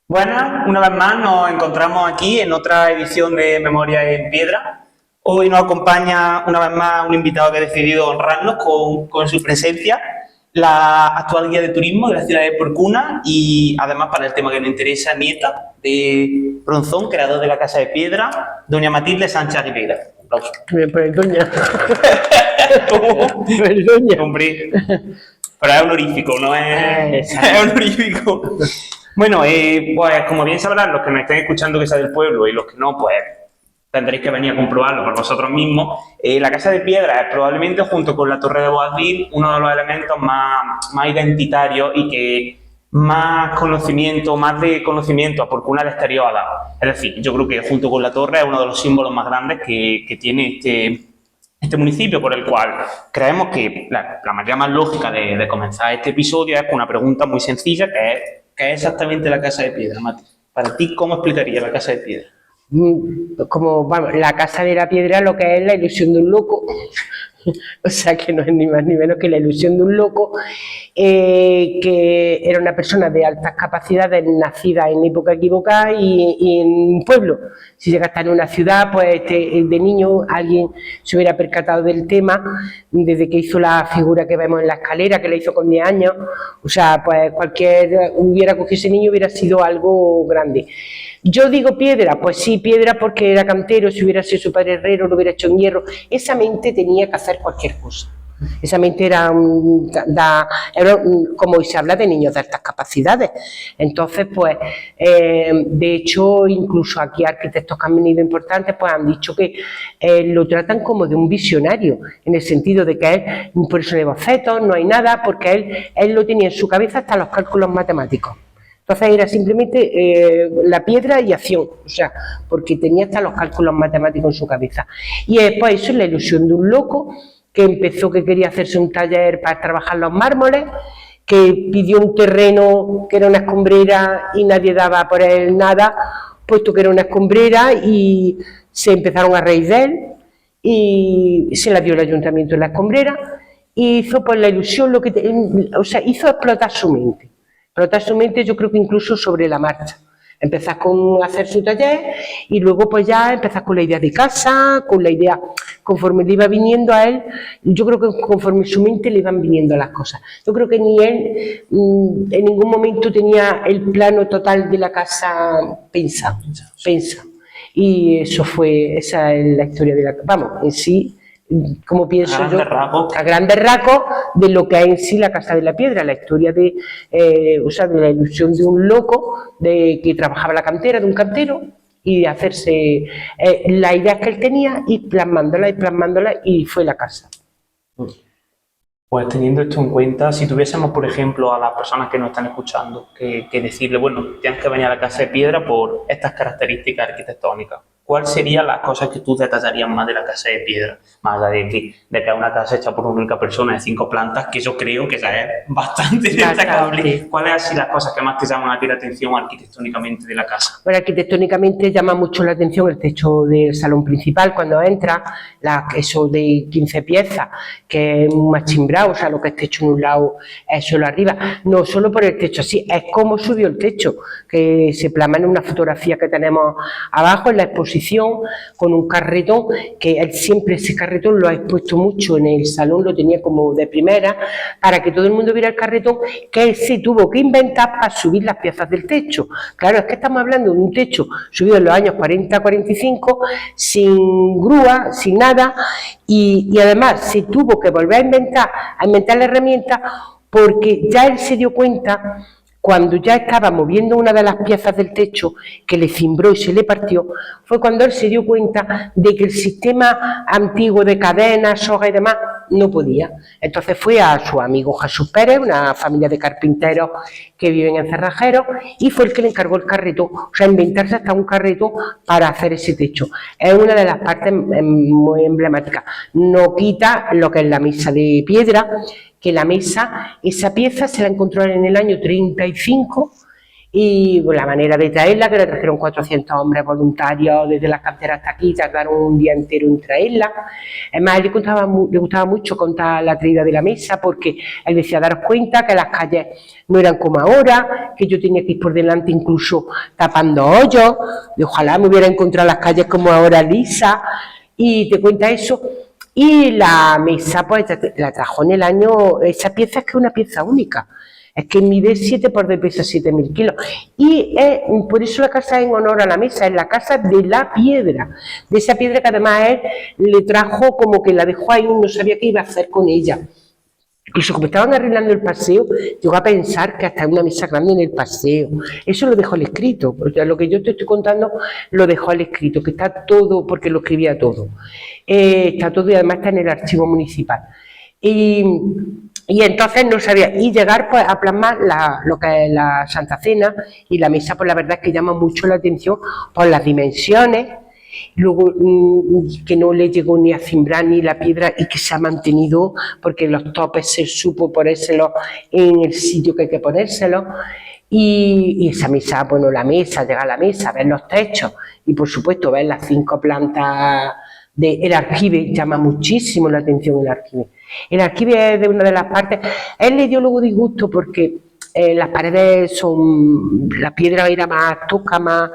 Buenas, una vez más nos encontramos aquí en otra edición de Memorias en Piedra. Hoy nos acompaña una vez más un invitado que ha decidido honrarnos con su presencia, la actual guía de turismo de la ciudad de Porcuna y además para el tema que nos interesa, nieta de Bronzón, creador de la Casa de Piedra, doña Matilde Sánchez Aguilera. Aplausos. Pues doña. ¿Cómo? Pues doña. Hombre, pero es honorífico, no es, es honorífico. Bueno, pues como bien sabrán los que me estén escuchando que sea del pueblo y los que no, pues tendréis que venir a comprobarlo por vosotros mismos. La Casa de Piedra es probablemente, junto con la Torre de Boabdil, uno de los elementos más identitarios y que más de conocimiento a Porcuna del exterior ha dado. Es decir, yo creo que junto con la torre es uno de los símbolos más grandes que tiene este municipio, por el cual creemos que la manera más lógica de comenzar este episodio es con una pregunta muy sencilla, que es ¿qué es exactamente la Casa de Piedra, Mati? Para ti, ¿cómo explicaría la Casa de Piedra? Como, vamos, la Casa de la Piedra lo que es la ilusión de un loco, o sea que no es ni más ni menos que la ilusión de un loco, que era una persona de altas capacidades, nacida en época equivocada y en un pueblo. Si llega a estar en una ciudad, pues de niño alguien se hubiera percatado del tema, desde que hizo la figura que vemos en la escalera, que la hizo con 10 años, o sea, pues hubiera cogido ese niño hubiera sido algo grande. Yo digo piedra, pues sí, piedra porque era cantero, si hubiera sido su padre herrero, lo hubiera hecho en hierro. Esa mente tenía que hacer cualquier cosa. Esa mente era como se habla de niños de altas capacidades. Entonces, pues, de hecho, incluso aquí arquitectos que han venido importantes, pues han dicho que lo tratan como de un visionario, en el sentido de que él, por eso de bocetos, no hay nada, porque él lo tenía en su cabeza hasta los cálculos matemáticos. Entonces era simplemente la piedra y acción, o sea, porque tenía hasta los cálculos matemáticos en su cabeza. Y pues eso es la ilusión de un loco que empezó que quería hacerse un taller para trabajar los mármoles, que pidió un terreno que era una escombrera y nadie daba por él nada, puesto que era una escombrera, y se empezaron a reír de él y se la dio el ayuntamiento en la escombrera y hizo pues la ilusión, o sea, hizo explotar su mente. Totalmente, yo creo que incluso sobre la marcha. Empezás con hacer su taller y luego pues ya empezás con la idea de casa, con la idea, conforme le iba viniendo a él, yo creo que conforme su mente le iban viniendo las cosas. Yo creo que ni él en ningún momento tenía el plano total de la casa pensado. Y esa es la historia de la casa. Vamos, en sí, como pienso yo, a grandes rasgos de lo que es en sí la Casa de la Piedra, la historia de la ilusión de un loco que trabajaba la cantera, de un cantero, y de hacerse las ideas que él tenía y plasmándolas y fue la casa. Pues teniendo esto en cuenta, si tuviésemos, por ejemplo, a las personas que nos están escuchando, que decirle, bueno, tienes que venir a la Casa de Piedra por estas características arquitectónicas, ¿cuáles serían las cosas que tú detallarías más de la Casa de Piedra? Más allá de que es una casa hecha por una única persona de 5 plantas, que yo creo que ya es bastante destacable. ¿Cuáles han sido las cosas que más te llaman a ti la atención arquitectónicamente de la casa? Bueno, arquitectónicamente llama mucho la atención el techo del salón principal cuando entra, eso de 15 piezas, que es un machimbrado, o sea, lo que es techo en un lado es solo arriba. No solo por el techo, así, es como subió el techo, que se plasma en una fotografía que tenemos abajo en la exposición, con un carretón, que él siempre ese carretón lo ha expuesto mucho en el salón, lo tenía como de primera, para que todo el mundo viera el carretón, que él se tuvo que inventar para subir las piezas del techo. Claro, es que estamos hablando de un techo subido en los años 40-45, sin grúa, sin nada, y además se tuvo que volver a inventar la herramienta, porque ya él se dio cuenta, cuando ya estaba moviendo una de las piezas del techo que le cimbró y se le partió, fue cuando él se dio cuenta de que el sistema antiguo de cadenas, soga y demás no podía. Entonces fue a su amigo Jesús Pérez, una familia de carpinteros que viven en Cerrajeros, y fue el que le encargó el carretón, o sea, inventarse hasta un carretón para hacer ese techo. Es una de las partes muy emblemáticas. No quita lo que es la mesa de piedra, que la mesa, esa pieza se la encontró en el año 35 Y pues, la manera de traerla, que la trajeron 400 hombres voluntarios desde las canteras hasta aquí, tardaron un día entero en traerla. Además, a él le gustaba mucho contar la traída de la mesa, porque él decía, daros cuenta que las calles no eran como ahora, que yo tenía que ir por delante incluso tapando hoyos, de ojalá me hubiera encontrado las calles como ahora lisas, y te cuenta eso. Y la mesa, pues la trajo en el año, esa pieza es que es una pieza única. Es que mide 7 por 2 pesa 7.000 kilos. Y por eso la casa es en honor a la mesa, es la casa de la piedra. De esa piedra que además él le trajo como que la dejó ahí, no sabía qué iba a hacer con ella. Incluso como estaban arreglando el paseo, llegó a pensar que hasta una mesa grande en el paseo. Eso lo dejó al escrito, porque lo que yo te estoy contando lo dejó al escrito, que está todo, porque lo escribía todo. Está todo y además está en el archivo municipal. Y entonces no sabía, y llegar pues a plasmar lo que es la Santa Cena, y la mesa, pues la verdad es que llama mucho la atención por las dimensiones, luego que no le llegó ni a cimbrar ni la piedra y que se ha mantenido porque los topes se supo ponérselos en el sitio que hay que ponérselos. Y esa mesa, bueno, la mesa, llegar a la mesa, ver los techos y por supuesto ver las 5 plantas del aljibe, llama muchísimo la atención el aljibe. El aljibe es de una de las partes, él le dio luego disgusto porque las paredes son, la piedra era más tosca, más,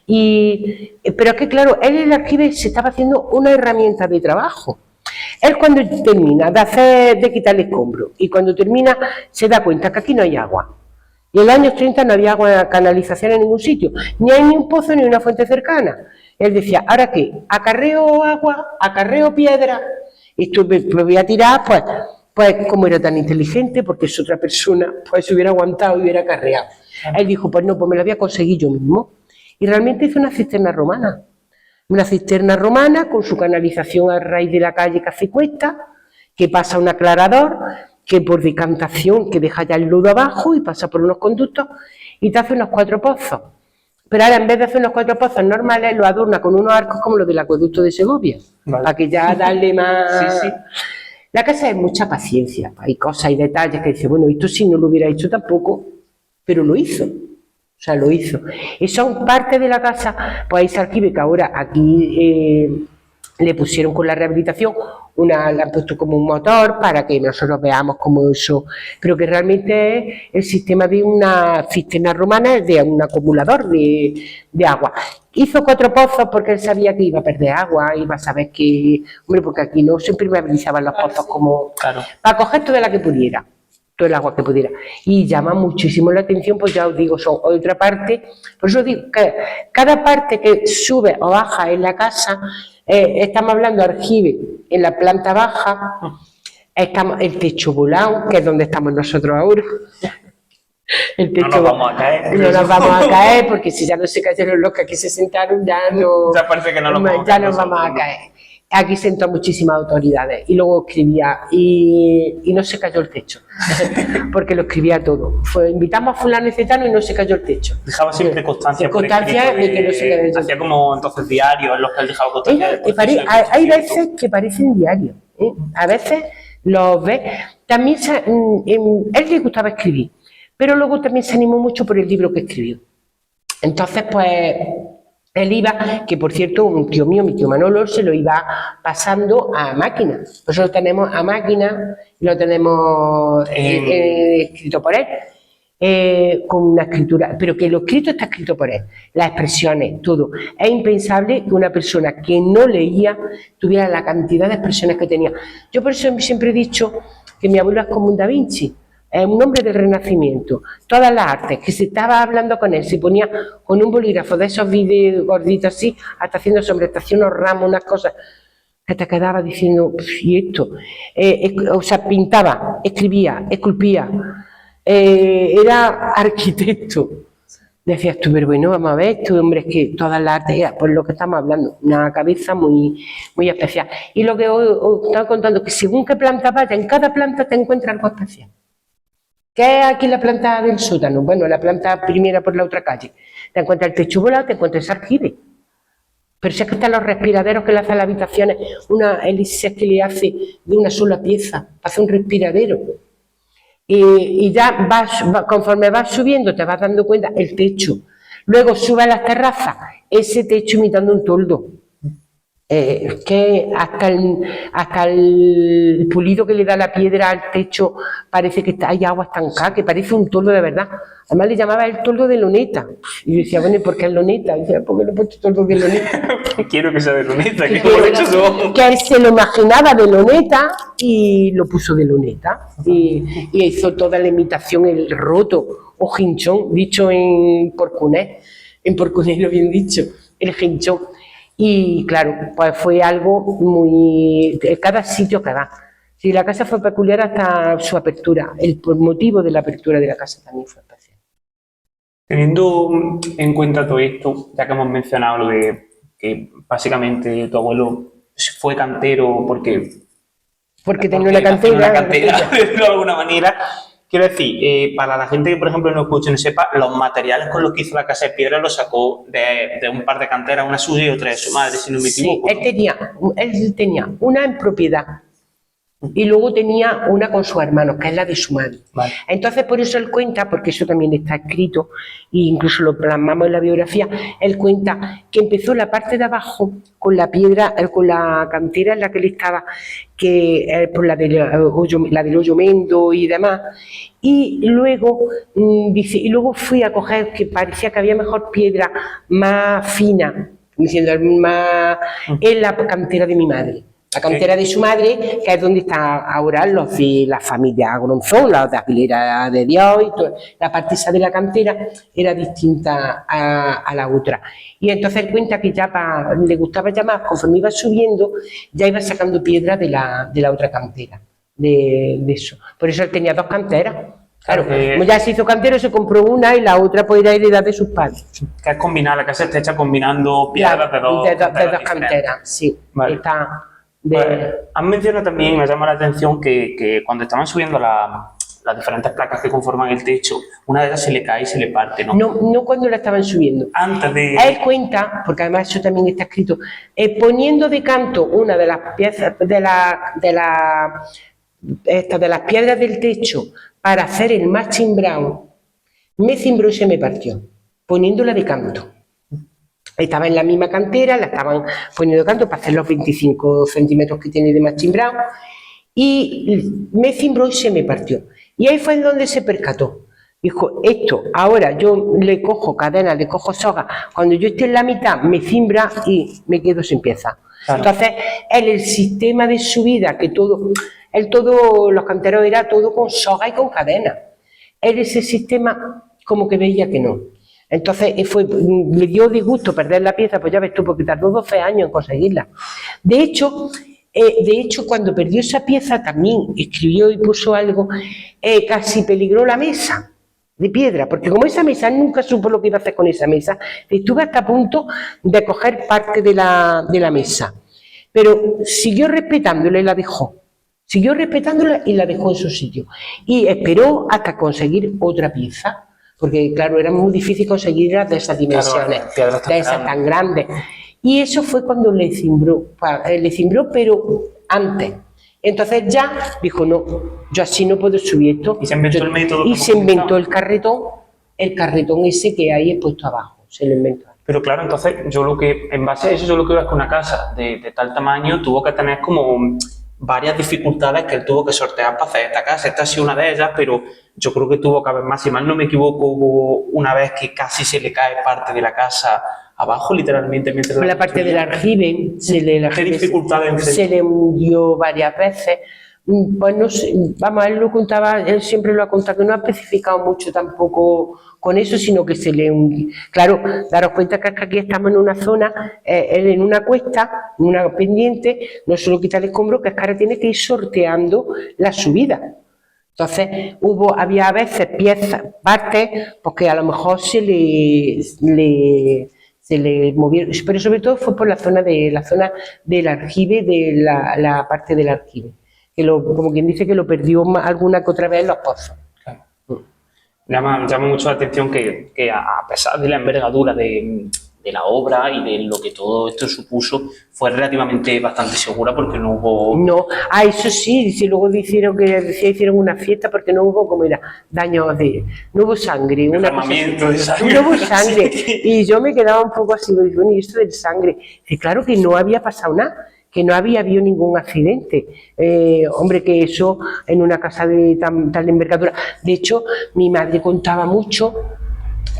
pero es que claro, él en el aljibe se estaba haciendo una herramienta de trabajo. Él cuando termina de quitar el escombro y cuando termina se da cuenta que aquí no hay agua. Y en los años 30 no había agua, canalización en ningún sitio, ni hay ni un pozo ni una fuente cercana. Él decía, ¿ahora qué? ¿Acarreo agua? ¿Acarreo piedra? Esto me voy a tirar, pues como era tan inteligente, porque es otra persona, pues se hubiera aguantado y hubiera acarreado. Él dijo, pues no, pues me la voy a conseguir yo mismo. Y realmente hizo una cisterna romana con su canalización a raíz de la calle Caficuesta, que pasa un aclarador, que por decantación, que deja ya el lodo abajo y pasa por unos conductos y te hace unos 4 pozos. Pero ahora en vez de hacer unos 4 pozos normales, lo adorna con unos arcos como los del acueducto de Segovia, vale, para que ya darle más... Sí, sí. La casa es mucha paciencia, hay cosas y detalles que dice, bueno, esto sí no lo hubiera hecho tampoco, pero lo hizo. O sea, lo hizo. Y son parte de la casa, pues ese aljibe que ahora aquí le pusieron con la rehabilitación, le han puesto como un motor para que nosotros veamos como eso, pero que realmente es el sistema de una cisterna romana, de un acumulador de agua. Hizo 4 pozos porque él sabía que iba a perder agua, iba a saber que, hombre, porque aquí no se impermeabilizaban los pozos como, claro, para coger toda la que pudiera, todo el agua que pudiera. Y llama muchísimo la atención, pues ya os digo, son otra parte, por eso digo que cada parte que sube o baja en la casa, estamos hablando de aljibe en la planta baja, estamos el techo volado, que es donde estamos nosotros ahora. El techo, no nos vamos a caer. No nos vamos a caer, porque si ya no se cayeron los que aquí se sentaron, ya no. Ya parece que no nos vamos a caer. Aquí sentó muchísimas autoridades y luego escribía y no se cayó el techo, porque lo escribía todo. Invitamos a fulano y cetano y no se cayó el techo. Dejaba siempre constancia de que no se cayó el techo. Hacía como entonces diarios en los que él dejaba constancia. Hay veces que parecen diarios, a veces los ves. También él le gustaba escribir, pero luego también se animó mucho por el libro que escribió. Entonces, pues... él iba, que por cierto, un tío mío, mi tío Manolo, se lo iba pasando a máquina. Pues lo tenemos a máquina, lo tenemos escrito por él, con una escritura, pero que lo escrito está escrito por él, las expresiones, todo. Es impensable que una persona que no leía tuviera la cantidad de expresiones que tenía. Yo por eso siempre he dicho que mi abuelo es como un Da Vinci. Es un hombre del Renacimiento. Todas las artes, que se estaba hablando con él, se ponía con un bolígrafo de esos vídeos gorditos así, hasta haciendo sombretación, unos ramos, unas cosas, que te quedaba diciendo, ¿y esto? O sea, pintaba, escribía, esculpía, era arquitecto. Decías tú, pero bueno, vamos a ver, este hombre es que todas las artes, era por lo que estamos hablando, una cabeza muy, muy especial. Y lo que os estaba contando, que según qué planta vaya, en cada planta te encuentras algo especial. ¿Qué es aquí la planta del sótano? Bueno, la planta primera por la otra calle. Te encuentras el techo volado, te encuentras ese aljibe. Pero si es que están los respiraderos que le hacen a las habitaciones, una hélice que le hace de una sola pieza, hace un respiradero. y ya conforme vas subiendo te vas dando cuenta el techo. Luego sube a las terrazas, ese techo imitando un toldo. Que hasta el pulido que le da la piedra al techo parece que hay agua estancada, que parece un toldo de verdad. Además le llamaba el toldo de loneta. Y yo decía, bueno, ¿y por qué es loneta? Y decía, ¿por qué le he puesto toldo de loneta? Quiero que sea de loneta, que que él se lo imaginaba de loneta y lo puso de loneta. Y hizo toda la imitación, el roto o hinchón, dicho en porcunés lo bien dicho, el hinchón. Y claro, pues fue algo muy... cada sitio que va. Sí, la casa fue peculiar hasta su apertura. El motivo de la apertura de la casa también fue especial. Teniendo en cuenta todo esto, ya que hemos mencionado lo de que básicamente tu abuelo fue cantero porque tenía una cantera, de alguna manera, quiero decir, para la gente que, por ejemplo, no escuche y no sepa, los materiales con los que hizo la casa de piedra los sacó de un par de canteras, una suya y otra de su madre, si no me equivoco. Sí, él tenía una en propiedad y luego tenía una con su hermano, que es la de su madre. Vale. Entonces, por eso él cuenta, porque eso también está escrito, e incluso lo plasmamos en la biografía, él cuenta que empezó la parte de abajo con la piedra, con la cantera en la que él estaba, que por la del hoyo mendo y demás, y luego dice, y luego fui a coger, que parecía que había mejor piedra más fina, diciendo más, en la cantera de mi madre. La cantera de su madre, que es donde están ahora los de la familia Gronzón, los de Aguilera de Dios, y todo. La parte esa de la cantera era distinta a la otra. Y entonces él cuenta que ya le gustaba ya más, conforme iba subiendo, ya iba sacando piedra de la otra cantera, de eso. Por eso él tenía dos canteras. Claro, como ya se hizo cantero, se compró una y la otra pues era heredad de sus padres. Que es combinar, la casa está hecha combinando piedras de dos canteras, sí. Vale. Pues, has mencionado también, me llama la atención, que cuando estaban subiendo las diferentes placas que conforman el techo, una de ellas se le cae y se le parte, ¿no? No cuando la estaban subiendo. Antes de... Él cuenta, porque además eso también está escrito, poniendo de canto una de las piezas de las piedras del techo para hacer el matching brown, me cimbró y se me partió, poniéndola de canto. Estaba en la misma cantera, la estaban poniendo de canto para hacer los 25 centímetros que tiene de matching brown, y me cimbró y se me partió. Y ahí fue en donde se percató. Dijo, esto, ahora yo le cojo cadena, le cojo soga, cuando yo esté en la mitad me cimbra y me quedo sin pieza. Claro. Entonces, el sistema de subida, que los canteros era todo con soga y con cadena. Ese sistema como que veía que no. Entonces le dio disgusto perder la pieza, pues ya ves tú, porque tardó 12 años en conseguirla. De hecho, cuando perdió esa pieza también escribió y puso algo, casi peligró la mesa de piedra, porque como esa mesa nunca supo lo que iba a hacer con esa mesa, estuve hasta a punto de coger parte de la mesa, pero siguió respetándola y la dejó. Siguió respetándola y la dejó en su sitio. Y esperó hasta conseguir otra pieza, porque claro, era muy difícil conseguirlas de esas dimensiones, claro, de esas tan grandes. Y eso fue cuando le cimbró, pero antes. Entonces ya dijo, no, yo así no puedo subir esto. Y se inventó el método. Y se inventó el carretón ese que hay puesto abajo, se lo inventó. Pero claro, entonces en base a eso, yo lo que veo es que una casa de tal tamaño tuvo que tener como varias dificultades que él tuvo que sortear para hacer esta casa. Esta ha sido una de ellas, pero yo creo que tuvo que haber más. Si mal no me equivoco, hubo una vez que casi se le cae parte de la casa abajo, literalmente. La parte del aljibe, ¿Qué dificultades se le hundió varias veces. Pues no sé, vamos, él lo contaba, él siempre lo ha contado, que no ha especificado mucho tampoco con eso, sino que se le hundió. Claro, daros cuenta que aquí estamos en una zona, él en una cuesta, en una pendiente, no solo quita el escombro, que es que ahora tiene que ir sorteando la subida. Entonces, había a veces partes, porque a lo mejor se le movieron, pero sobre todo fue por la zona del aljibe, de la parte del aljibe. Como quien dice que lo perdió alguna que otra vez en los pozos. Claro. Llama mucho la atención que a pesar de la envergadura de de la obra y de lo que todo esto supuso, fue relativamente bastante segura porque no hubo... No, eso sí, si luego hicieron una fiesta porque no hubo, como era, daños no hubo sangre, una cosa así. Derramamiento de sangre. No hubo sangre. Y yo me quedaba un poco así, bueno, ¿y esto de sangre? Y claro que no había pasado nada, que no había habido ningún accidente. Hombre, que eso en una casa de tal envergadura. De hecho, mi madre contaba mucho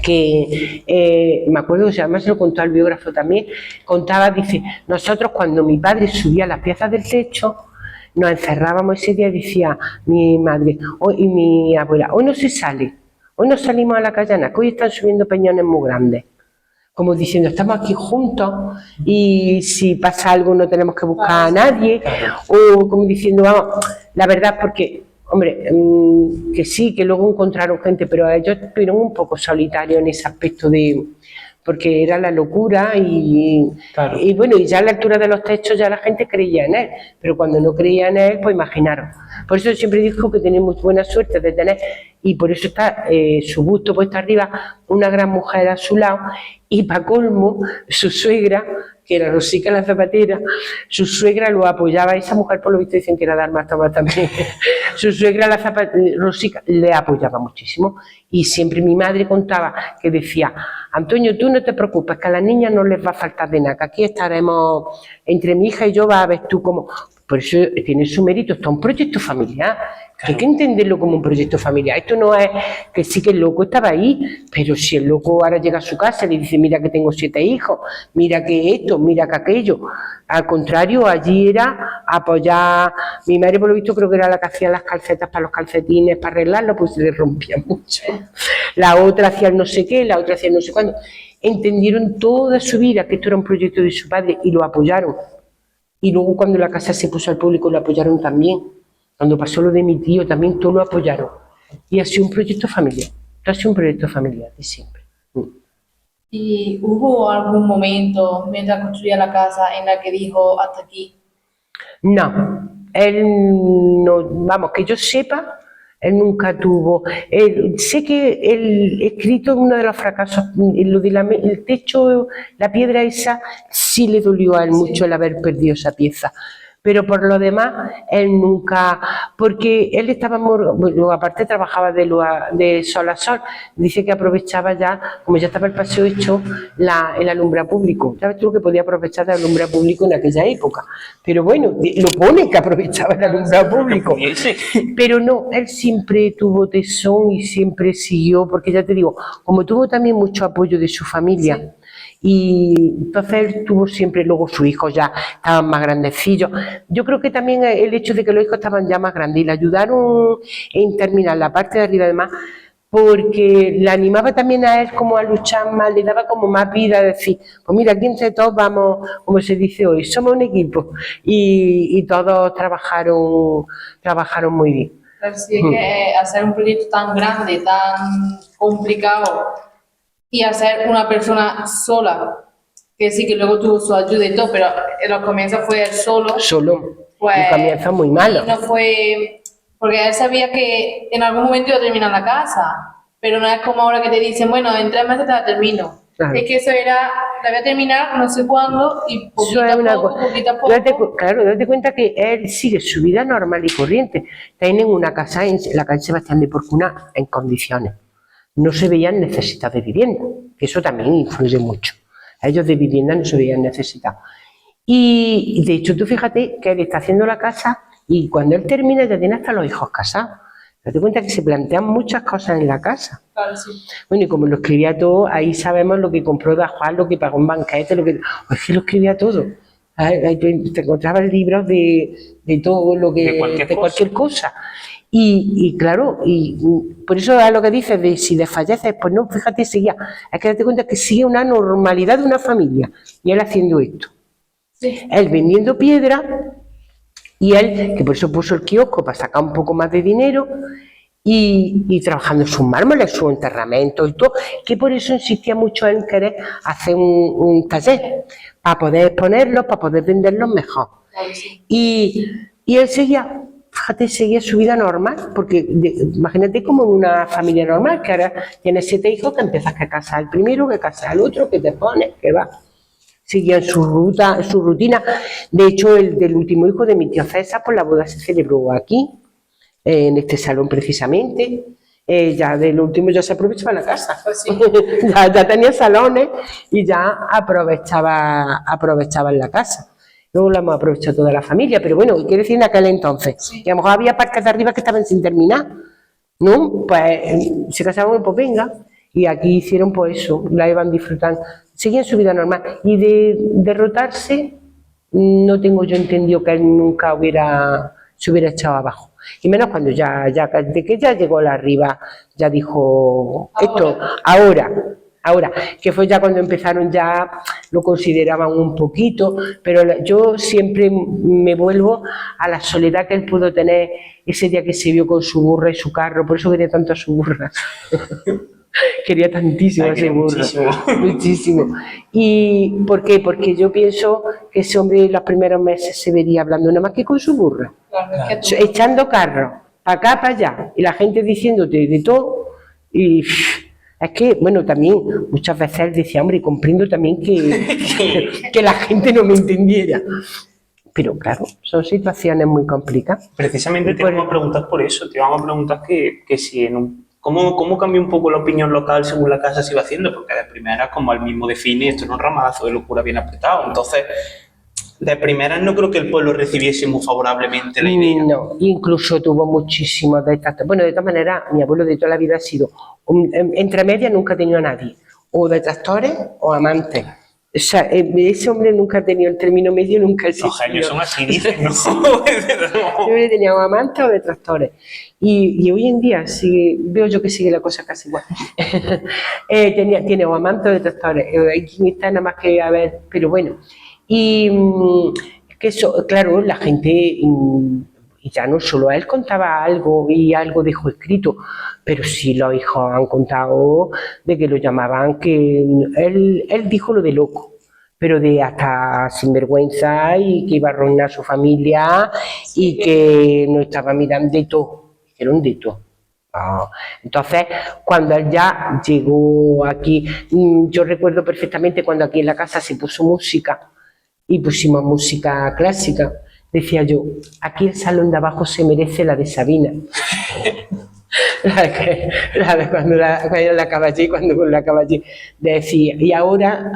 que, me acuerdo que además se lo contó al biógrafo también, contaba, dice, nosotros cuando mi padre subía las piezas del techo, nos encerrábamos ese día y decía mi madre y mi abuela, hoy no se sale, hoy no salimos a la calle, que hoy están subiendo peñones muy grandes. Como diciendo, estamos aquí juntos y si pasa algo no tenemos que buscar a nadie, o como diciendo, vamos, la verdad porque, hombre, que sí, que luego encontraron gente, pero ellos estuvieron un poco solitarios en ese aspecto porque era la locura Claro. y bueno, y ya a la altura de los techos ya la gente creía en él, pero cuando no creía en él, pues imaginaros. Por eso siempre dijo que tenemos buena suerte de tener, y por eso está su busto puesto arriba, una gran mujer a su lado, y para colmo, su suegra, que era Rosica la zapatera, su suegra lo apoyaba, esa mujer por lo visto dicen que era Dalma Tomás también, su suegra Rosica le apoyaba muchísimo, y siempre mi madre contaba que decía, Antonio, tú no te preocupes, que a las niñas no les va a faltar de nada, que aquí estaremos, entre mi hija y yo vas a ver tú cómo... Por eso tiene su mérito, está un proyecto familiar, que hay que entenderlo como un proyecto familiar. Esto no es que sí que el loco estaba ahí, pero si el loco ahora llega a su casa y le dice, mira que tengo 7 hijos, mira que esto, mira que aquello. Al contrario, allí era apoyar, mi madre por lo visto creo que era la que hacía las calcetas para los calcetines, para arreglarlo, pues se le rompía mucho. La otra hacía el no sé qué, la otra hacía el no sé cuándo. Entendieron toda su vida que esto era un proyecto de su padre y lo apoyaron. Y luego cuando la casa se puso al público lo apoyaron también. Cuando pasó lo de mi tío también todo lo apoyaron. Y ha sido un proyecto familiar. Ha sido un proyecto familiar de siempre. ¿Y hubo algún momento mientras construía la casa en la que dijo hasta aquí? No, él no, vamos, que yo sepa, él nunca tuvo. Sé que el escrito uno de los fracasos, lo de el techo, la piedra esa, sí le dolió a él mucho el haber perdido esa pieza. Pero por lo demás, él nunca, porque él estaba muy, bueno, aparte trabajaba de sol a sol, dice que aprovechaba ya, como ya estaba el paseo hecho, el alumbrado público. ¿Sabes tú lo que podía aprovechar del alumbrado público en aquella época? Pero bueno, lo pone que aprovechaba el alumbrado público. Pero no, él siempre tuvo tesón y siempre siguió, porque ya te digo, como tuvo también mucho apoyo de su familia, y entonces él tuvo siempre, luego sus hijos ya estaban más grandecillos. Yo creo que también el hecho de que los hijos estaban ya más grandes y le ayudaron en terminar la parte de arriba además, porque le animaba también a él como a luchar más, le daba como más vida, a decir, pues mira, aquí entre todos vamos, como se dice hoy, somos un equipo, y todos trabajaron muy bien. Pero sí es que hacer un proyecto tan grande, tan complicado, y hacer una persona sola, que sí que luego tuvo su ayuda y todo, pero en los comienzos fue él solo. Pues, y comienza muy malo. Y no fue, porque él sabía que en algún momento iba a terminar la casa, pero no es como ahora que te dicen, bueno, en 3 meses te la termino. Claro. Es que eso era, la voy a terminar no sé cuándo y poquito a poco. Date cuenta que él sigue su vida normal y corriente. Tienen una casa en la calle Sebastián de Porcuna en condiciones. No se veían necesitados de vivienda, que eso también influye mucho. A ellos de vivienda no se veían necesitados. Y de hecho, tú fíjate que él está haciendo la casa y cuando él termina ya tiene hasta los hijos casados. Date cuenta que se plantean muchas cosas en la casa. Claro, sí. Bueno, y como lo escribía todo, ahí sabemos lo que compró da Juan, lo que pagó en banquete, es que lo escribía todo. Te encontrabas libros de todo lo que... De cualquier cosa. Y claro, y por eso a lo que dices de si desfalleces, pues no, fíjate, seguía. Es que date cuenta que sigue una normalidad de una familia. Y él haciendo esto. Sí. Él vendiendo piedra y él, que por eso puso el kiosco para sacar un poco más de dinero y trabajando en sus mármoles, sus enterramientos y todo, que por eso insistía mucho en querer hacer un taller para poder exponerlos, para poder venderlos mejor. Claro, sí. Y él seguía, fíjate, seguía su vida normal, porque imagínate como en una familia normal, que ahora tienes 7 hijos, que empiezas que casar al primero, que casar al otro, que te pones, que va. Seguían su rutina. De hecho, el del último hijo de mi tío César, pues la boda se celebró aquí, en este salón precisamente. Ya del último ya se aprovechaba la casa. Pues sí. ya tenía salones y ya aprovechaba en la casa. Luego lo hemos aprovechado toda la familia, pero bueno, quiero decir en aquel entonces, Sí. y a lo mejor había parques de arriba que estaban sin terminar, ¿no? Pues se casaban, pues venga, y aquí hicieron pues eso, la iban disfrutando, seguían su vida normal, y de derrotarse, no tengo yo entendido que él nunca se hubiera echado abajo. Y menos cuando de que ya llegó la arriba, ya dijo, esto, ahora, que fue ya cuando empezaron, ya lo consideraban un poquito, pero yo siempre me vuelvo a la soledad que él pudo tener ese día que se vio con su burra y su carro, por eso quería tanto a su burra. Quería tantísimo a ese burro, muchísimo. ¿Y por qué? Porque yo pienso que ese hombre en los primeros meses se vería hablando nada más que con su burra, Claro, es que tú- echando carro, para acá, para allá, y la gente diciéndote de todo, y es que, bueno, también muchas veces él decía, hombre, comprendo también que la gente no me entendiera. Pero claro, son situaciones muy complicadas. Precisamente te íbamos a preguntar por eso, te íbamos a preguntar que si ¿cómo cambió un poco la opinión local según la casa se iba haciendo? Porque de primera, como él mismo define, esto es un ramazo de locura bien apretado. Entonces, de primera no creo que el pueblo recibiese muy favorablemente la idea. No, incluso tuvo muchísimos detractores. Bueno, de todas maneras, mi abuelo de toda la vida ha sido, entre medias nunca ha tenido a nadie, o detractores o amantes. O sea, ese hombre nunca ha tenido el término medio, nunca ha existido. Los genios son así, dicen, ¿no? Siempre tenía o amantes o detractores. Y hoy en día veo yo que sigue la cosa casi igual. Tiene o amantes o detractores. Hay quien está nada más que a ver, pero bueno. Y que eso, claro, la gente, y ya no solo él contaba algo y algo dejó escrito, pero sí los hijos han contado de que lo llamaban, que él dijo lo de loco, pero de hasta sinvergüenza y que iba a arruinar su familia y que no estaba mirando de todo, dijeron de todo. Entonces, cuando él ya llegó aquí, yo recuerdo perfectamente cuando aquí en la casa se puso música y pusimos música clásica, decía yo, aquí el salón de abajo se merece la de Sabina. la de cuando era la caballé, cuando con la caballé decía, y ahora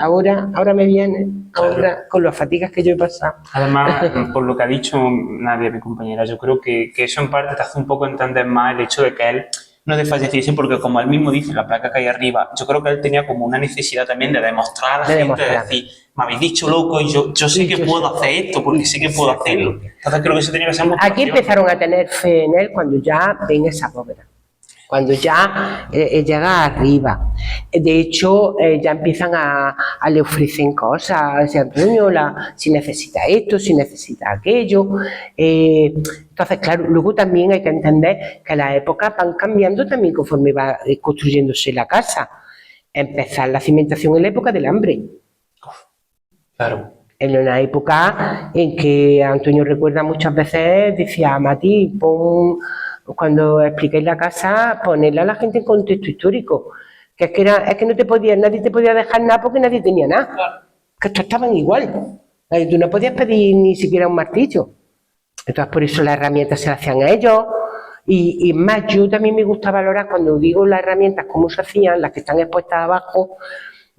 me viene, ahora con las fatigas que yo he pasado. Además, por lo que ha dicho Nadia, mi compañera, yo creo que eso en parte te hace un poco entender más el hecho de que él no desfalleciese, porque como él mismo dice, la placa que hay arriba, yo creo que él tenía como una necesidad también de demostrar a la gente, de decir, me habéis dicho loco y yo sé que puedo hacer esto, porque sé que puedo hacerlo. Entonces creo que eso tenía que ser motivación. Aquí empezaron a tener fe en él cuando ya ven esa bóveda, cuando ya llega arriba. De hecho, ya empiezan a le ofrecen cosas, dice Antonio, si necesita esto, si necesita aquello. Entonces, claro, luego también hay que entender que las épocas van cambiando también conforme va construyéndose la casa. Empezar la cimentación en la época del hambre. Claro. En una época en que Antonio recuerda muchas veces, decía, Mati, cuando expliquéis la casa, ponerla a la gente en contexto histórico. Que es que nadie te podía dejar nada porque nadie tenía nada. Claro. Que estos estaban igual. Tú no podías pedir ni siquiera un martillo. Entonces, por eso las herramientas se las hacían a ellos. Y más, yo también me gusta valorar cuando digo las herramientas, cómo se hacían, las que están expuestas abajo.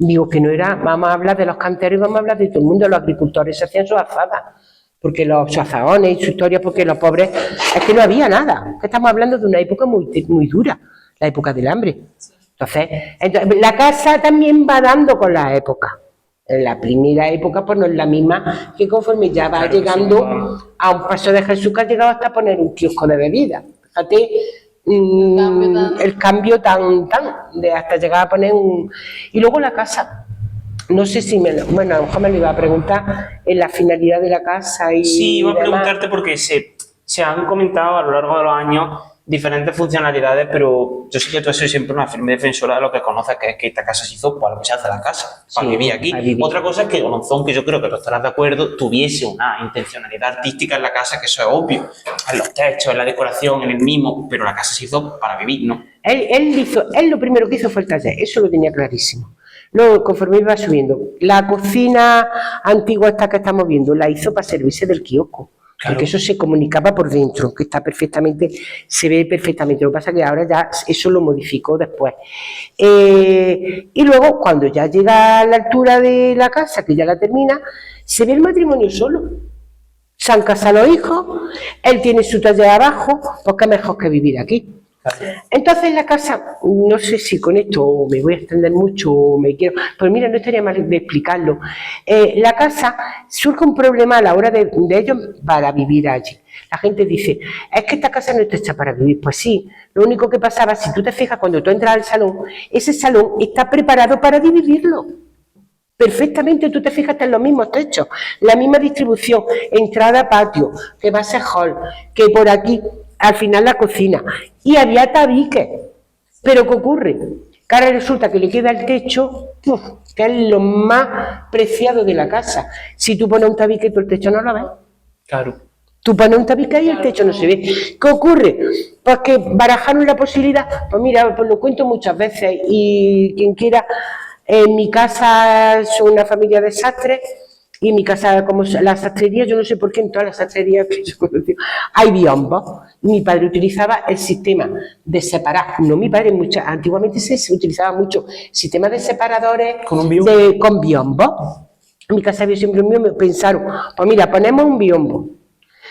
Digo que no era, vamos a hablar de los canteros y vamos a hablar de todo el mundo. Los agricultores se hacían sus azadas, porque sus azadones y su historia, porque los pobres, es que no había nada. Que estamos hablando de una época muy, muy dura, la época del hambre. Entonces, la casa también va dando con la época. En la primera época, pues no es la misma que conforme ya va llegando a un paso de Jesús, que ha llegado hasta poner un kiosco de bebida. Fíjate. El cambio tan de hasta llegar a poner y luego la casa, no sé si a lo mejor me lo iba a preguntar en la finalidad de la casa y sí, iba a demás. preguntarte porque se han comentado a lo largo de los años diferentes funcionalidades, pero yo sí que yo soy siempre una firme defensora de lo que conoces, que es que esta casa se hizo para lo que se hace la casa, para Sí, vivir aquí. para vivir. Otra cosa es que Gonzón, que yo creo que tú estarás de acuerdo, tuviese una intencionalidad artística en la casa, que eso es obvio, en los techos, en la decoración, en el mimo, pero la casa se hizo para vivir, ¿no? Él lo primero que hizo fue el taller, eso lo tenía clarísimo. Luego, conforme iba subiendo, la cocina antigua esta que estamos viendo, la hizo para servirse del kiosco. Claro. Porque eso se comunicaba por dentro, que está perfectamente, se ve perfectamente. Lo que pasa es que ahora ya eso lo modificó después. Y luego, cuando ya llega a la altura de la casa, que ya la termina, se ve el matrimonio solo. Se han casado los hijos, él tiene su taller abajo, pues qué mejor que vivir aquí. Entonces la casa, no sé si con esto me voy a extender mucho o me quiero, pues mira, no estaría mal de explicarlo. La casa surge un problema a la hora de ellos para vivir allí. La gente dice, es que esta casa no está hecha para vivir. Pues sí, lo único que pasaba, si tú te fijas cuando tú entras al salón, ese salón está preparado para dividirlo. Perfectamente, tú te fijas en los mismos techos, la misma distribución, entrada patio, que va a ser hall, que por aquí, al final la cocina, y había tabiques. Pero ¿qué ocurre? Que ahora resulta que le queda el techo, que es lo más preciado de la casa. Si tú pones un tabique, tú el techo no lo ves. Claro. Tú pones un tabique y el techo no se ve. ¿Qué ocurre? Pues que barajaron la posibilidad, pues mira, pues lo cuento muchas veces, y quien quiera. En mi casa soy una familia de sastres y en mi casa, como la sastrería, yo no sé por qué en todas las sastrerías que yo conocí, hay biombos. Mi padre utilizaba el sistema de separar, no mi padre, antiguamente se utilizaba mucho sistema de separadores con biombo. En mi casa había siempre un biombo, pensaron, pues mira, ponemos un biombo,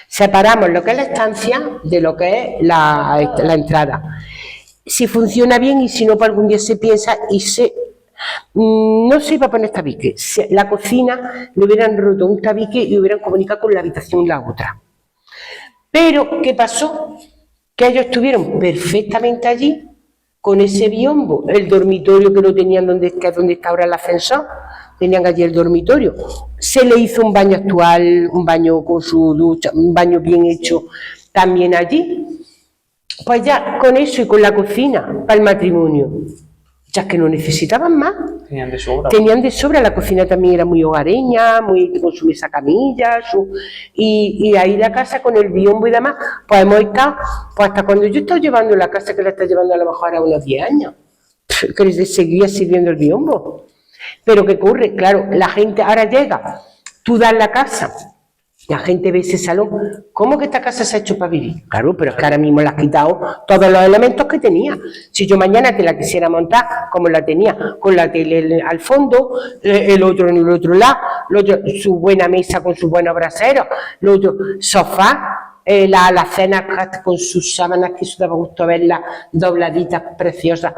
separamos lo que es la estancia de lo que es la entrada. Si funciona bien y si no, pues algún día se piensa y no se iba a poner tabique. La cocina le hubieran roto un tabique y hubieran comunicado con la habitación la otra. Pero, ¿qué pasó? Que ellos estuvieron perfectamente allí con ese biombo, el dormitorio que lo tenían que es donde está ahora el ascensor, tenían allí el dormitorio. Se le hizo un baño actual, un baño con su ducha, un baño bien hecho también allí. Pues ya con eso y con la cocina para el matrimonio, ya que no necesitaban más. Tenían de sobra. Tenían de sobra, la cocina también era muy hogareña, con su mesa camilla, y ahí la casa con el biombo y demás, pues hemos estado, pues hasta cuando yo estaba llevando la casa, que la está llevando a lo mejor a unos 10 años, que seguía sirviendo el biombo. Pero ¿qué ocurre? Claro, la gente ahora llega, tú das la casa, la gente ve ese salón, ¿cómo que esta casa se ha hecho para vivir? Claro, pero es que ahora mismo le has quitado todos los elementos que tenía. Si yo mañana te la quisiera montar como la tenía, con la tele al fondo, el otro en el otro lado, su buena mesa con sus buenos braseros, el otro sofá, la alacena con sus sábanas, que eso daba gusto verlas dobladitas, preciosas.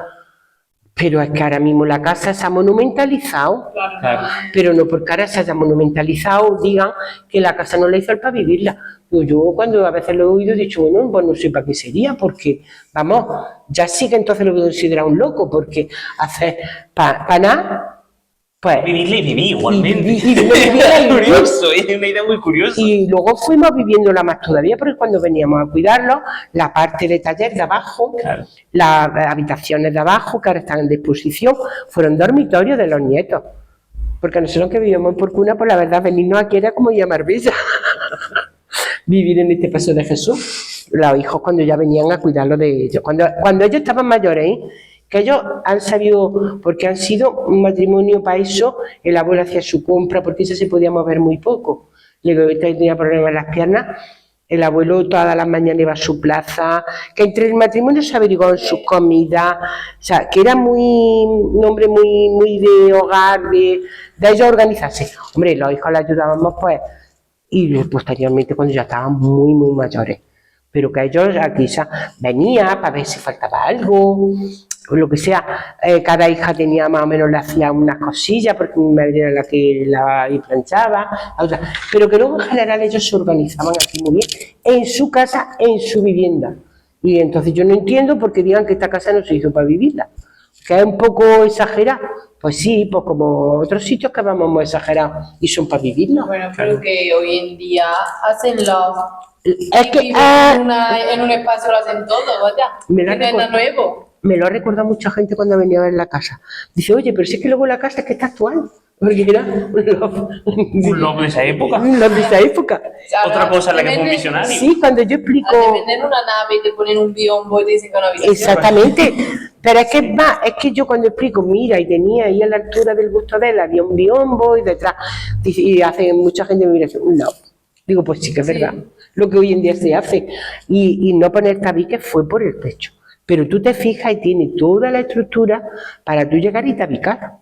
Pero es que ahora mismo la casa se ha monumentalizado, claro. Pero no porque ahora se haya monumentalizado digan que la casa no la hizo para vivirla. Yo cuando a veces lo he oído he dicho, bueno, pues no sé para qué sería, porque, vamos, ya sí que entonces lo voy a considerar un loco, porque hacer para nada, pues... Vivirla y vivir igualmente. Es curioso, es una idea muy curiosa. Y luego fuimos viviéndola más todavía, porque cuando veníamos a cuidarlo, la parte de taller de abajo, claro. Las habitaciones de abajo, que ahora están en disposición, fueron dormitorios de los nietos. Porque nosotros que vivíamos por cuna, pues la verdad, venirnos aquí era como llamar Marbella. Vivir en este Paso de Jesús. Los hijos cuando ya venían a cuidarlo de ellos. Cuando ellos estaban mayores, que ellos han sabido, porque han sido un matrimonio para eso, el abuelo hacía su compra, porque ella se podía mover muy poco. Luego tenía problemas en las piernas, el abuelo todas las mañanas iba a su plaza, que entre el matrimonio se averiguaban sus comidas, o sea, que era un hombre muy de hogar, de ellos organizarse. Hombre, los hijos le ayudábamos, pues, y posteriormente cuando ya estaban muy mayores. Pero que ellos aquí venía para ver si faltaba algo, o lo que sea. Cada hija tenía más o menos, le hacía unas cosillas, porque mi madre era la que lavaba y planchaba, pero que luego en general ellos se organizaban aquí muy bien, en su casa, en su vivienda. Y entonces yo no entiendo por qué digan que esta casa no se hizo para vivirla, ¿Que es un poco exagerado? Pues sí, pues como otros sitios que vamos muy exagerados y son para vivirlo. Bueno, pero que hoy en día hacen los... Es que viven en un espacio, lo hacen todo, vaya. Me lo Que no es nada nuevo. me lo ha recordado mucha gente cuando ha venido a ver la casa. Dice, oye, pero si es que luego la casa es que está actual. Porque era Un lobo de esa época. un loft de esa época. O sea, Otra cosa en la que te fue un venden- visionario. Sí, cuando yo explico... Te venden una nave y te ponen un biombo y te dicen que es una habitación. Exactamente, pero es que yo cuando explico, mira, y tenía ahí a la altura del busto de él, había un biombo y detrás, y hace mucha gente me mira y dice, un lado. Digo, pues sí que es Sí. verdad, lo que hoy en día se hace, y no poner tabiques fue por el techo, pero tú te fijas y tiene toda la estructura para tú llegar y tabicar.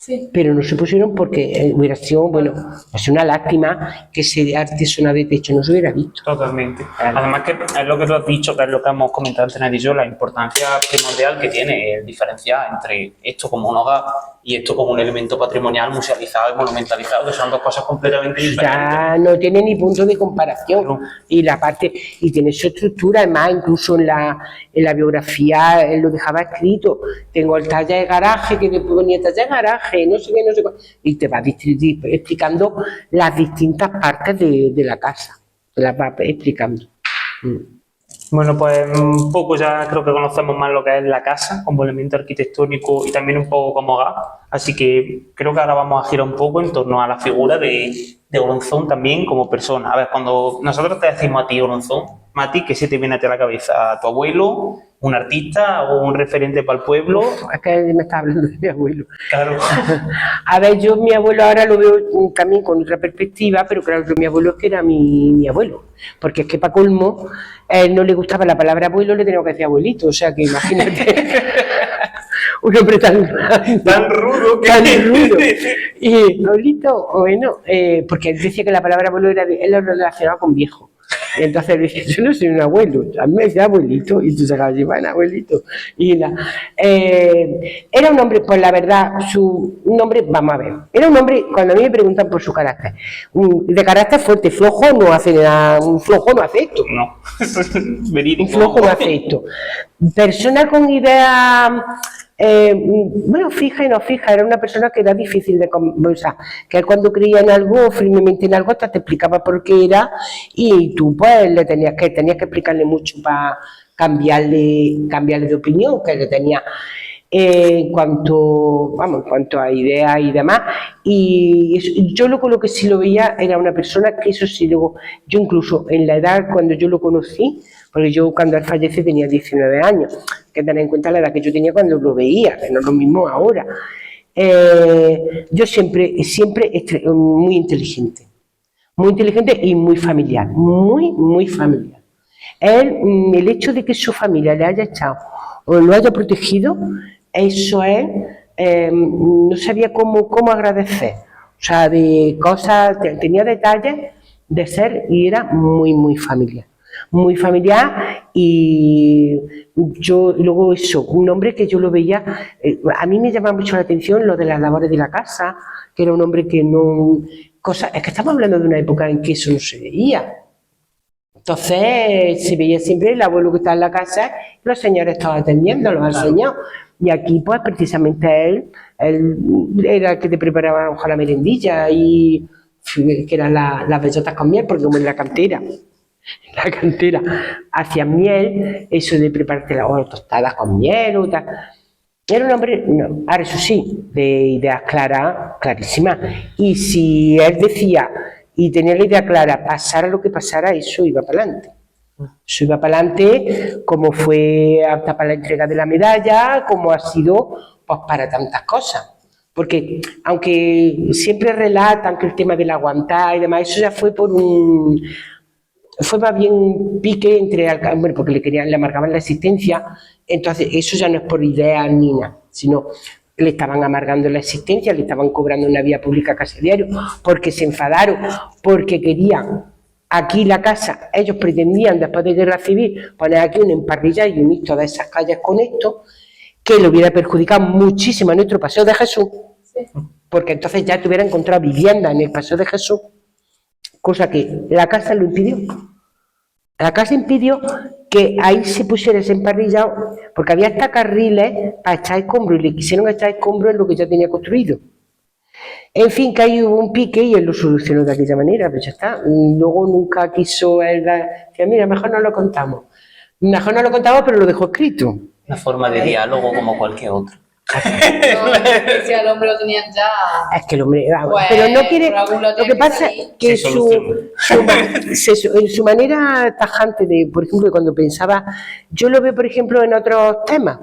Sí. Pero no se pusieron porque hubiera sido, bueno, es una lástima que ese artesonado de techo no se hubiera visto. Totalmente. Además que es lo que tú has dicho, que es lo que hemos comentado antes, Nelly y yo, la importancia primordial que tiene el diferenciar entre esto como un hogar y esto como un elemento patrimonial musealizado y monumentalizado, que son dos cosas completamente diferentes. Ya no tiene ni punto de comparación. Claro. Y la parte, y tiene su estructura, además, incluso en la biografía él lo dejaba escrito. Tengo el taller de garaje, que después venía taller de garaje, no sé qué, no sé cuál. Y te va explicando las distintas partes de la casa. Te las va explicando. Bueno, pues un poco ya creo que conocemos más lo que es la casa como elemento arquitectónico y también un poco como hogar. Así que creo que ahora vamos a girar un poco en torno a la figura de Oronzón también como persona. A ver, cuando nosotros te decimos a ti Oronzón, Mati, ¿qué se te viene a ti a la cabeza? ¿A tu abuelo? ¿Un artista o un referente para el pueblo? Es que me está hablando de mi abuelo. Claro. A ver, yo mi abuelo ahora lo veo también con otra perspectiva, pero claro, yo mi abuelo es que era mi abuelo, porque es que para colmo, a él no le gustaba la palabra abuelo, le tenía que decir abuelito, o sea que imagínate, un hombre tan Tan rudo que... tan rudo. Y abuelito, bueno, porque él decía que la palabra abuelo él lo relacionaba con viejo. Y entonces él decía, yo no soy un abuelo, a mí me decía abuelito, y tú sacabas, bueno, abuelito. Era un hombre, pues la verdad, un hombre, vamos a ver, era un hombre, cuando a mí me preguntan por su carácter, de carácter fuerte, flojo no hace nada, un flojo no hace esto. No, verídico. Un flojo no hace esto. Persona con ideas, bueno, fija y no fija, era una persona que era difícil de conversar, que él cuando creía en algo, firmemente en algo, hasta te explicaba por qué era, y tú pues le tenías que explicarle mucho para cambiarle de opinión, que le tenía en cuanto a ideas y demás, y yo luego lo que sí lo veía era una persona que eso sí, luego, yo incluso en la edad cuando yo lo conocí, porque yo cuando él fallece tenía 19 años, hay que tener en cuenta la edad que yo tenía cuando lo veía, que no es lo mismo ahora. Yo siempre muy inteligente y muy familiar, muy familiar. El hecho de que su familia le haya echado o lo haya protegido, eso es, no sabía cómo agradecer. O sea, de cosas, tenía detalles de ser y era muy familiar. Muy familiar y yo luego eso, un hombre que yo lo veía, a mí me llamaba mucho la atención lo de las labores de la casa, que era un hombre que no, es que estamos hablando de una época en que eso no se veía. Entonces se veía siempre el abuelo que estaba en la casa, los señores estaban atendiendo, los enseñados. Y aquí pues precisamente él era el que te preparaba ojalá merendilla y que eran las bellotas con miel, porque como en la cantera hacían miel, eso de prepararte las tostadas con miel o tal. Era un hombre, no, ahora eso sí, de ideas claras, clarísimas. Y si él decía y tenía la idea clara, pasara lo que pasara, eso iba para adelante. Eso iba para adelante, como fue hasta para la entrega de la medalla, como ha sido pues, para tantas cosas. Porque aunque siempre relatan que el tema del aguantar y demás, eso ya fue fue más bien un pique entre, bueno, porque le amargaban la existencia, entonces eso ya no es por idea ni nada, sino le estaban amargando la existencia, le estaban cobrando una vía pública casi a diario, porque se enfadaron, porque querían aquí la casa, ellos pretendían después de guerra civil poner aquí un emparrilla y unir todas esas calles con esto, que le hubiera perjudicado muchísimo a nuestro Paseo de Jesús, porque entonces ya tuviera encontrado vivienda en el Paseo de Jesús, cosa que la casa lo impidió. La casa impidió que ahí se pusiera ese emparrillado, porque había hasta carriles para echar escombros y le quisieron echar escombros en lo que ya tenía construido. En fin, que ahí hubo un pique y él lo solucionó de aquella manera, pues ya está. Luego nunca quiso él decía, mira, mejor no lo contamos. Mejor no lo contamos, pero lo dejó escrito. Una forma de diálogo como cualquier otro. No, si al hombre lo tenían ya. Es que el hombre, Pues, pero no quiere. por algún lado Lo que tiene que pasa es salir. que Se soluciona. su manera tajante de, por ejemplo, cuando pensaba, yo lo veo, por ejemplo, en otros temas,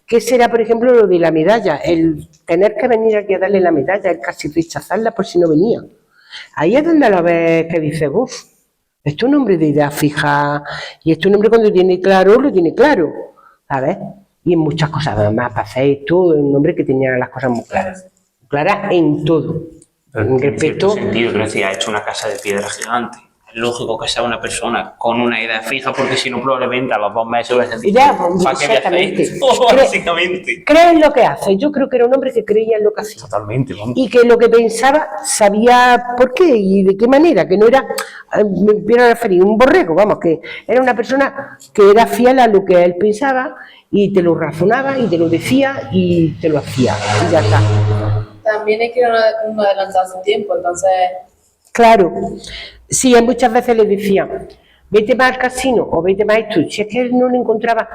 que será, por ejemplo, lo de la medalla, el tener que venir aquí a darle la medalla, el casi rechazarla por si no venía. Ahí es donde a la vez que dice, uff, esto es un hombre de idea fija, y esto es un hombre cuando tiene claro, lo tiene claro, ¿sabes? Y en muchas cosas, además, para hacer esto, es un hombre que tenía las cosas muy claras. Claras en todo. En cierto sentido, quiero decir, ha hecho una casa de piedra gigante. Es lógico que sea una persona con una idea fija, porque si no, probablemente a los 2 meses hubiese dicho, ¿para qué Exactamente. básicamente. Cree en lo que hace. Yo creo que era un hombre que creía en lo que hacía. Totalmente, vamos. Y que lo que pensaba sabía por qué y de qué manera, que no era, me quiero referir, un borrego, vamos, que era una persona que era fiel a lo que él pensaba y te lo razonaba y te lo decía y te lo hacía. Y ya está. También es que era un adelantado a su tiempo, entonces. Claro, sí, él muchas veces le decía, vete más al casino o vete más a esto, si es que él no lo encontraba,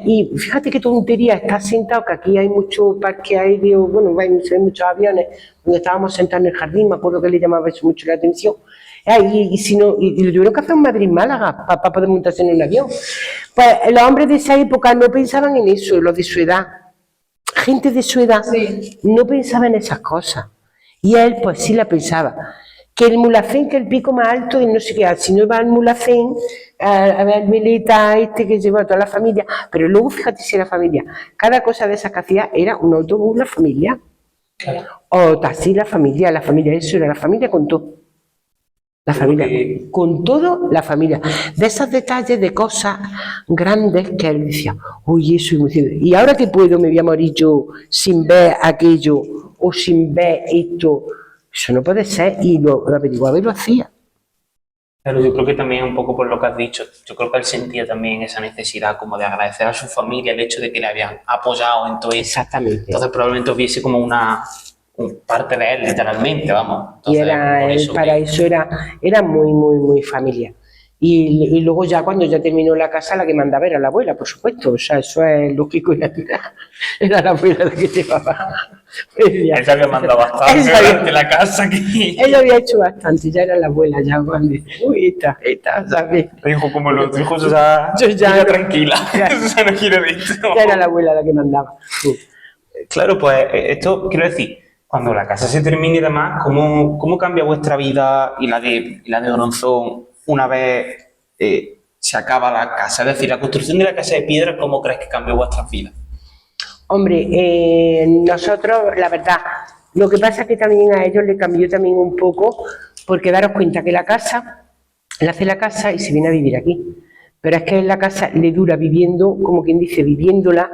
y fíjate qué tontería, está sentado, que aquí hay mucho parque aéreo, bueno, hay muchos aviones, donde estábamos sentados en el jardín, me acuerdo que le llamaba eso mucho la atención, y si no, y lo tuvieron que hacer en Madrid-Málaga para poder montarse en un avión. Pues los hombres de esa época no pensaban en eso, los de su edad, gente de su edad Sí. no pensaba en esas cosas, y él pues sí la pensaba. Que el Mulhacén, que el pico más alto, y no sé qué, si no iba al Mulhacén, a ver el Veleta que llevó a toda la familia, pero luego fíjate si era familia, cada cosa de esas que hacía era un autobús la familia, o taxi la familia, eso era la familia con todo. La familia, con todo la familia. De esos detalles de cosas grandes que él decía, oye, eso es muy cierto. Y ahora que puedo, me voy a morir yo sin ver aquello, o sin ver esto. Eso no puede ser, y lo averiguaba y lo hacía. Pero yo creo que también un poco por lo que has dicho, yo creo que él sentía también esa necesidad como de agradecer a su familia el hecho de que le habían apoyado en todo eso. Exactamente. Entonces probablemente hubiese como una parte de él, literalmente, vamos. Entonces, Y era, él, para eso era muy, muy, muy familiar. Y luego ya cuando ya terminó la casa, la que mandaba era la abuela, por supuesto. O sea, eso es lógico y natural. Era la abuela la que llevaba. Él se había mandado bastante durante la casa. Ella había hecho bastante, ya era la abuela, ya cuando dice, uy, esta, ¿sabes? Dijo como los hijos, o sea, Yo ya tranquila, o sea, no quiero decir. Ya era la abuela la que mandaba. Sí. Claro, pues esto, quiero decir, cuando la casa se termine y demás, ¿cómo cambia vuestra vida y la de Bronzón una vez se acaba la casa? Es decir, la construcción de la casa de piedra, ¿cómo crees que cambió vuestras vidas? Hombre, nosotros, la verdad, lo que pasa es que también a ellos le cambió también un poco, porque daros cuenta que la casa, él hace la casa y se viene a vivir aquí. Pero es que en la casa le dura viviendo, como quien dice, viviéndola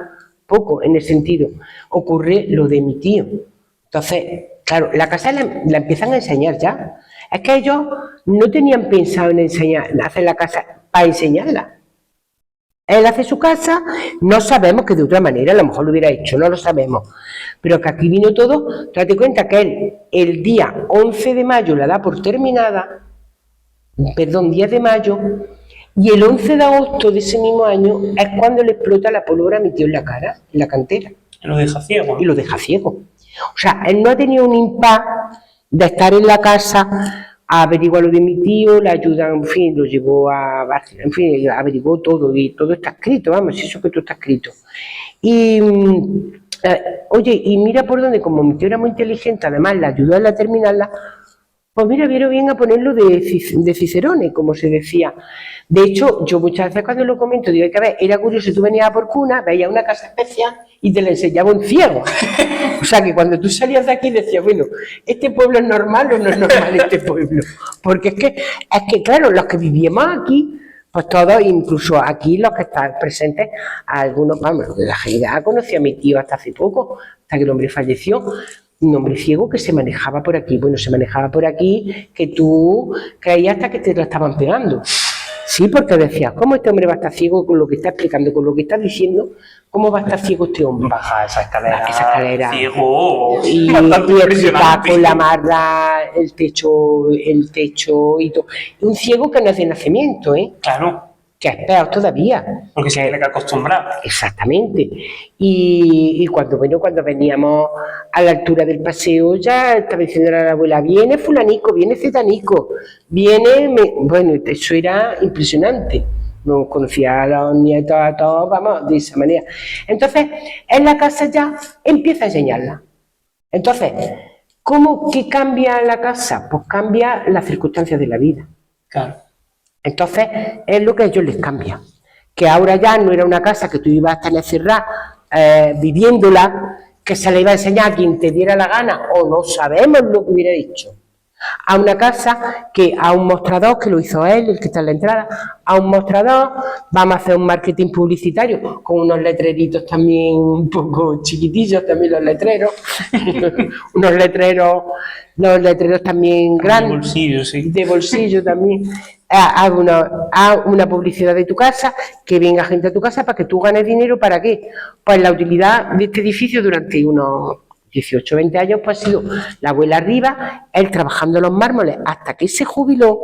poco, en el sentido. Ocurre lo de mi tío. Entonces, claro, la casa la empiezan a enseñar ya. Es que ellos no tenían pensado en hacer la casa para enseñarla. Él hace su casa, no sabemos que de otra manera, a lo mejor lo hubiera hecho, no lo sabemos. Pero que aquí vino todo, date cuenta que él el día 11 de mayo la da por terminada, 10 de mayo, y el 11 de agosto de ese mismo año es cuando le explota la pólvora a mi tío en la cara, en la cantera. Y lo deja ciego. Y lo deja ciego. O sea, él no ha tenido un impas de estar en la casa a averiguar lo de mi tío, le ayuda, en fin, lo llevó a Barcelona, en fin, averiguó todo y todo está escrito, vamos, eso que todo está escrito. Y, oye, y mira por dónde, como mi tío era muy inteligente, además le ayudó a él a terminarla, pues mira, vieron bien a ponerlo de Cicerone, como se decía. De hecho, yo muchas veces cuando lo comento, digo, que a ver, era curioso, tú venías por Cuna, veías una casa especial y te la enseñaba un ciego. O sea, que cuando tú salías de aquí decías, bueno, ¿este pueblo es normal o no es normal este pueblo? Porque es que claro, los que vivíamos aquí, pues todos, incluso aquí los que están presentes, algunos, vamos, la gente conocía a mi tío hasta hace poco, hasta que el hombre falleció, un hombre ciego que se manejaba por aquí. Bueno, se manejaba por aquí, que tú creías hasta que te lo estaban pegando. Sí, porque decía, ¿cómo este hombre va a estar ciego con lo que está explicando, con lo que está diciendo? ¿Cómo va a estar ciego este hombre? Baja esa escalera. Esa escalera. Ciego. Y Bastante explicar impresionante. con la marra el techo y todo. Y un ciego que no es de nacimiento, ¿eh? Claro, Que es peor todavía. porque se tiene que acostumbrar. Exactamente. Y cuando veníamos a la altura del paseo, ya estaba diciendo a la abuela, viene fulanico, viene cetanico, bueno, eso era impresionante. No conocía a los nietos a todos, vamos, de esa manera. Entonces, en la casa ya empieza a enseñarla. Entonces, ¿qué cambia la casa? Pues cambia las circunstancias de la vida. Claro. Entonces, es lo que a ellos les cambia. Que ahora ya no era una casa que tú ibas a estar encerrada viviéndola, que se le iba a enseñar a quien te diera la gana, o no sabemos lo que hubiera dicho. A una casa que a un mostrador, que lo hizo él, el que está en la entrada, a un mostrador, vamos a hacer un marketing publicitario con unos letreritos también un poco chiquitillos, también los letreros, los letreros también grandes, De bolsillo, sí. de bolsillo también. Haz una publicidad de tu casa, que venga gente a tu casa para que tú ganes dinero. ¿Para qué? Pues la utilidad de este edificio durante unos 18, 20 años, pues ha sido la abuela arriba, él trabajando los mármoles hasta que se jubiló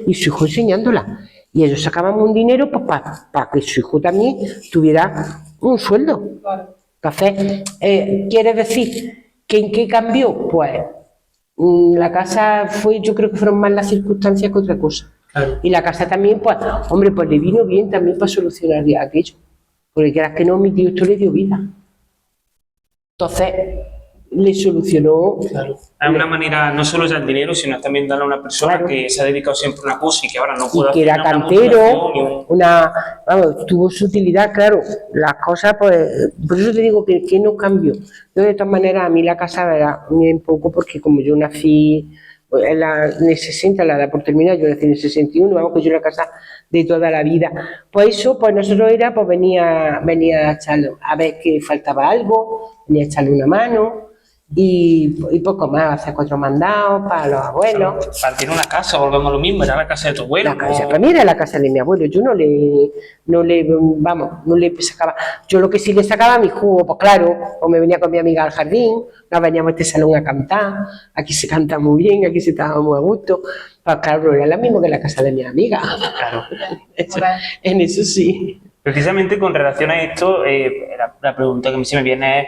y su hijo enseñándola. Y ellos sacaban un dinero pues, para que su hijo también tuviera un sueldo. Claro. Entonces, ¿quiere decir que en qué cambió? Pues la casa yo creo que fueron más las circunstancias que otra cosa. Claro. Y la casa también, pues, hombre, pues le vino bien también para solucionar aquello. Porque quieras que no, mi tío esto le dio vida. Entonces, le solucionó. Claro. Es una manera, no solo ya el dinero, sino también darle a una persona Claro. que se ha dedicado siempre a una cosa y que ahora no puede Y que era hacer una cantero, motivación tuvo su utilidad, claro. Las cosas, pues, por eso te digo que no cambió. Yo, de todas maneras, a mí la casa era un poco, porque como yo nací en el 60, la edad por terminar, yo nací en el 61, vamos, que yo la casa de toda la vida. Pues eso, pues nosotros venía a echarlo, a ver que faltaba algo, venía a echarle una mano, y poco más, hacer 4 mandados para los abuelos. Partir una casa, volvemos a lo mismo, era la casa de tu abuelo. La casa, para mí era la casa de mi abuelo, yo no le sacaba, yo lo que sí le sacaba a mi jugo, pues claro, o me venía con mi amiga al jardín, nos veníamos a este salón a cantar, aquí se canta muy bien, aquí se estaba muy a gusto, pues claro, era lo mismo que la casa de mi amiga. Claro. En eso sí. Precisamente con relación a esto, la pregunta que a mí se me viene es,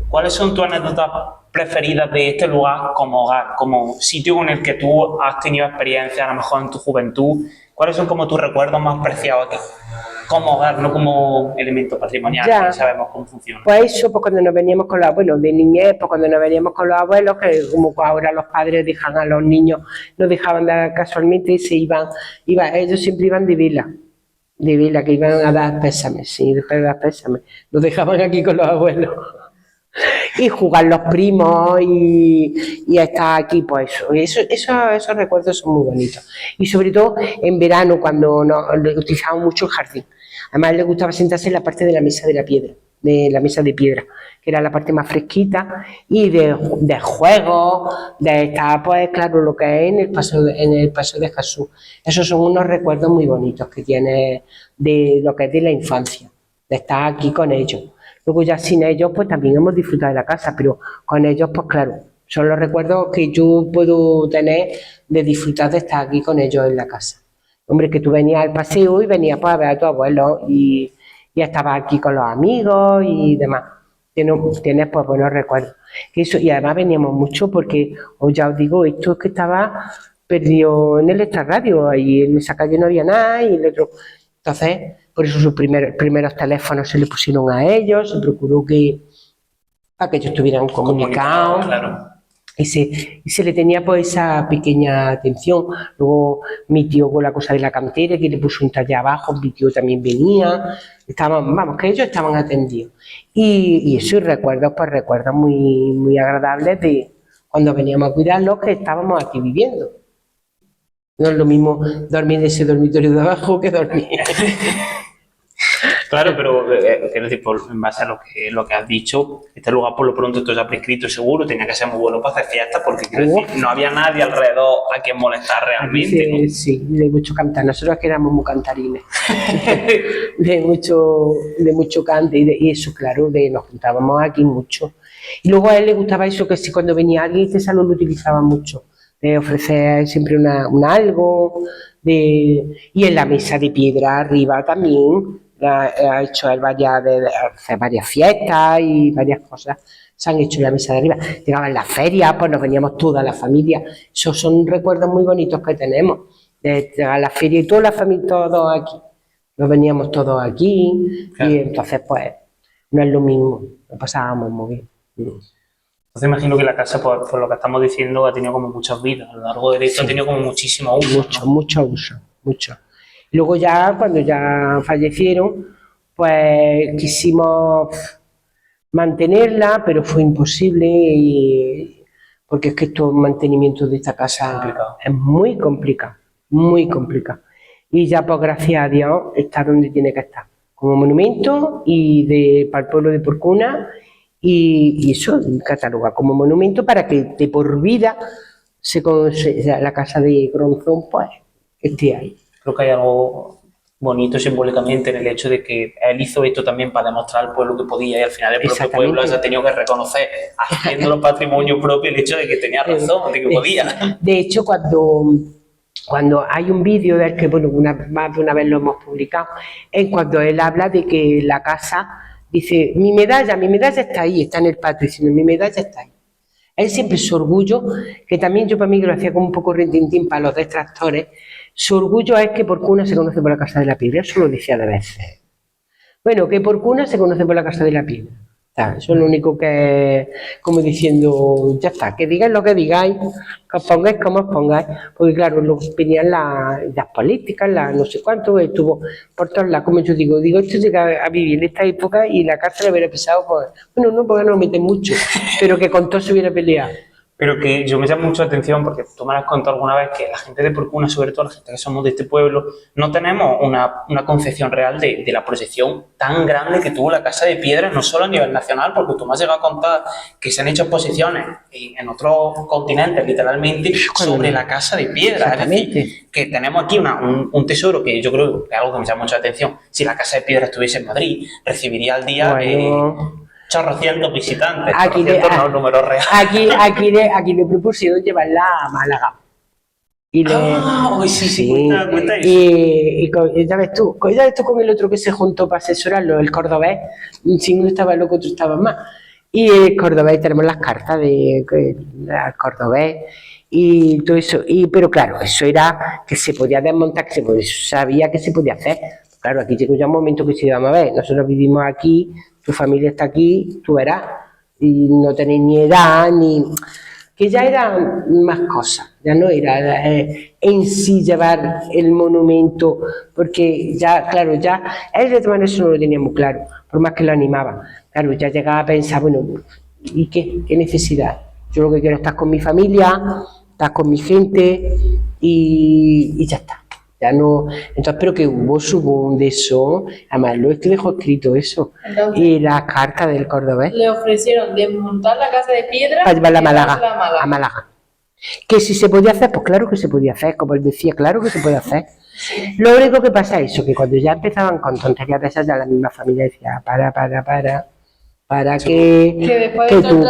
¿cuáles son tus anécdotas preferidas de este lugar como hogar, como sitio con el que tú has tenido experiencia, a lo mejor en tu juventud? ¿Cuáles son como tus recuerdos más preciados aquí? Como hogar, no como elemento patrimonial, Ya. que sabemos cómo funciona. Pues eso, pues cuando nos veníamos con los abuelos, de niñez, pues cuando nos veníamos con los abuelos, que como ahora los padres dejan a los niños, los dejaban dar casualmente y se iban, ellos siempre iban de vela, que iban a dar pésames, sí, después de dar pésames, los dejaban aquí con los abuelos. Y jugar los primos y estar aquí, pues esos recuerdos son muy bonitos. Y sobre todo en verano, cuando utilizábamos mucho el jardín. Además, le gustaba sentarse en la parte de la mesa de piedra, que era la parte más fresquita, y de juegos, de estar, pues claro, lo que es en el paso de Jesús. Esos son unos recuerdos muy bonitos que tiene de lo que es de la infancia, de estar aquí con ellos. Luego ya sin ellos, pues también hemos disfrutado de la casa, pero con ellos, pues claro, son los recuerdos que yo puedo tener de disfrutar de estar aquí con ellos en la casa. Hombre, que tú venías al paseo y venías pues, a ver a tu abuelo y estabas aquí con los amigos y demás. Tienes pues buenos recuerdos. Y además veníamos mucho porque, ya os digo, esto es que estaba perdido en el extrarradio, ahí en esa calle no había nada y el otro. Entonces, por eso sus primeros teléfonos se le pusieron a ellos, se procuró para que ellos estuvieran comunicados. Claro. Y se le tenía pues esa pequeña atención. Luego mi tío con la cosa de la cantera, que le puso un taller abajo, mi tío también venía. Que ellos estaban atendidos. Y eso, recuerdos muy, muy agradables de cuando veníamos a cuidarlos, que estábamos aquí viviendo. No es lo mismo dormir en ese dormitorio de abajo que dormir Claro, pero quiero decir, en base a lo que has dicho, este lugar por lo pronto esto ya prescrito y seguro, tenía que ser muy bueno para hacer fiestas, porque quiero decir, no había nadie alrededor a quien molestar realmente, ¿no? Sí, de mucho cantar. Nosotros que éramos muy cantarines. de mucho cante y eso, claro, nos juntábamos aquí mucho. Y luego a él le gustaba eso, que si cuando venía alguien, este salón lo utilizaba mucho, de ofrecer siempre un algo, y en la mesa de piedra arriba también ha hecho él varias fiestas y varias cosas se han hecho en la mesa de arriba. Llegaban las ferias, pues nos veníamos toda la familia. Esos son recuerdos muy bonitos que tenemos, de llegar a la feria y toda la familia, todos aquí. Nos veníamos todos aquí, claro. Y entonces pues no es lo mismo, lo pasábamos muy bien. Entonces imagino que la casa, por lo que estamos diciendo, ha tenido como muchas vidas. A lo largo de esto ha tenido como muchísimo uso. Mucho uso. Luego ya, cuando ya fallecieron, pues quisimos mantenerla, pero fue imposible porque es que el mantenimiento de esta casa es muy complicado. Y ya, pues gracias a Dios, está donde tiene que estar, como monumento y para el pueblo de Porcuna. Y eso cataloga como monumento para que de por vida la casa de Gronzón pues esté ahí. Creo que hay algo bonito simbólicamente en el hecho de que él hizo esto también para demostrar al pueblo que podía, y al final el propio pueblo se ha tenido que reconocer, haciéndolo patrimonio propio, el hecho de que tenía razón, de que podía. De hecho, cuando hay un vídeo de él, que bueno, más de una vez lo hemos publicado, es cuando él habla de que la casa, dice, mi medalla está ahí, está en el patio, diciendo, mi medalla está ahí. Él siempre su orgullo, que también yo para mí que lo hacía como un poco rintintín para los detractores, su orgullo es que Porcuna se conoce por la Casa de la Piedra, eso lo decía de veces. Bueno, que Porcuna se conoce por la Casa de la Piedra. Eso es lo único que, como diciendo, ya está, que digáis lo que digáis, que os pongáis como os pongáis, porque claro, luego venían las políticas, no sé cuánto, estuvo por todos lados, como yo digo, esto llega a vivir en esta época y la cárcel hubiera pesado, pues, bueno, no, porque no lo meten mucho, pero que con todo se hubiera peleado. Pero que yo me llamo mucho la atención porque tú me has contado alguna vez que la gente de Porcuna, sobre todo la gente que somos de este pueblo, no tenemos una concepción real de la proyección tan grande que tuvo la Casa de Piedra, no solo a nivel nacional, porque tú me has llegado a contar que se han hecho exposiciones en otros continentes, literalmente, sobre la Casa de Piedra. Es decir, que tenemos aquí un tesoro que yo creo que es algo que me llama mucho la atención. Si la Casa de Piedra estuviese en Madrid, recibiría al día... chorrocientos visitantes, no números reales. Aquí le propusieron llevarla a Málaga. Y cuenta eso. Y ya ves tú con el otro que se juntó para asesorarlo, el cordobés, si uno estaba loco, otro estaba más. Y el cordobés, tenemos las cartas del cordobés y todo eso. Pero claro, eso era que se podía desmontar, que sabía que se podía hacer. Claro, aquí llegó ya un momento que se íbamos a ver, nosotros vivimos aquí, tu familia está aquí, tú verás, y no tenéis ni edad, que ya eran más cosas, ya no era en sí llevar el monumento, porque ya, claro, ya él de tomar eso no lo tenía muy claro, por más que lo animaba. Claro, ya llegaba a pensar, bueno, ¿y qué necesidad? Yo lo que quiero es estar con mi familia, estar con mi gente y ya está. Ya no, entonces, pero que hubo de eso, además lo que dejó escrito eso. Entonces, y la carta del cordobés. Le ofrecieron desmontar la Casa de Piedra para llevarla a Málaga. Que si se podía hacer, pues claro que se podía hacer, como él decía, claro que se puede hacer. Sí. Lo único que pasa es eso, que cuando ya empezaban con tonterías de esas, ya la misma familia decía, para que tú,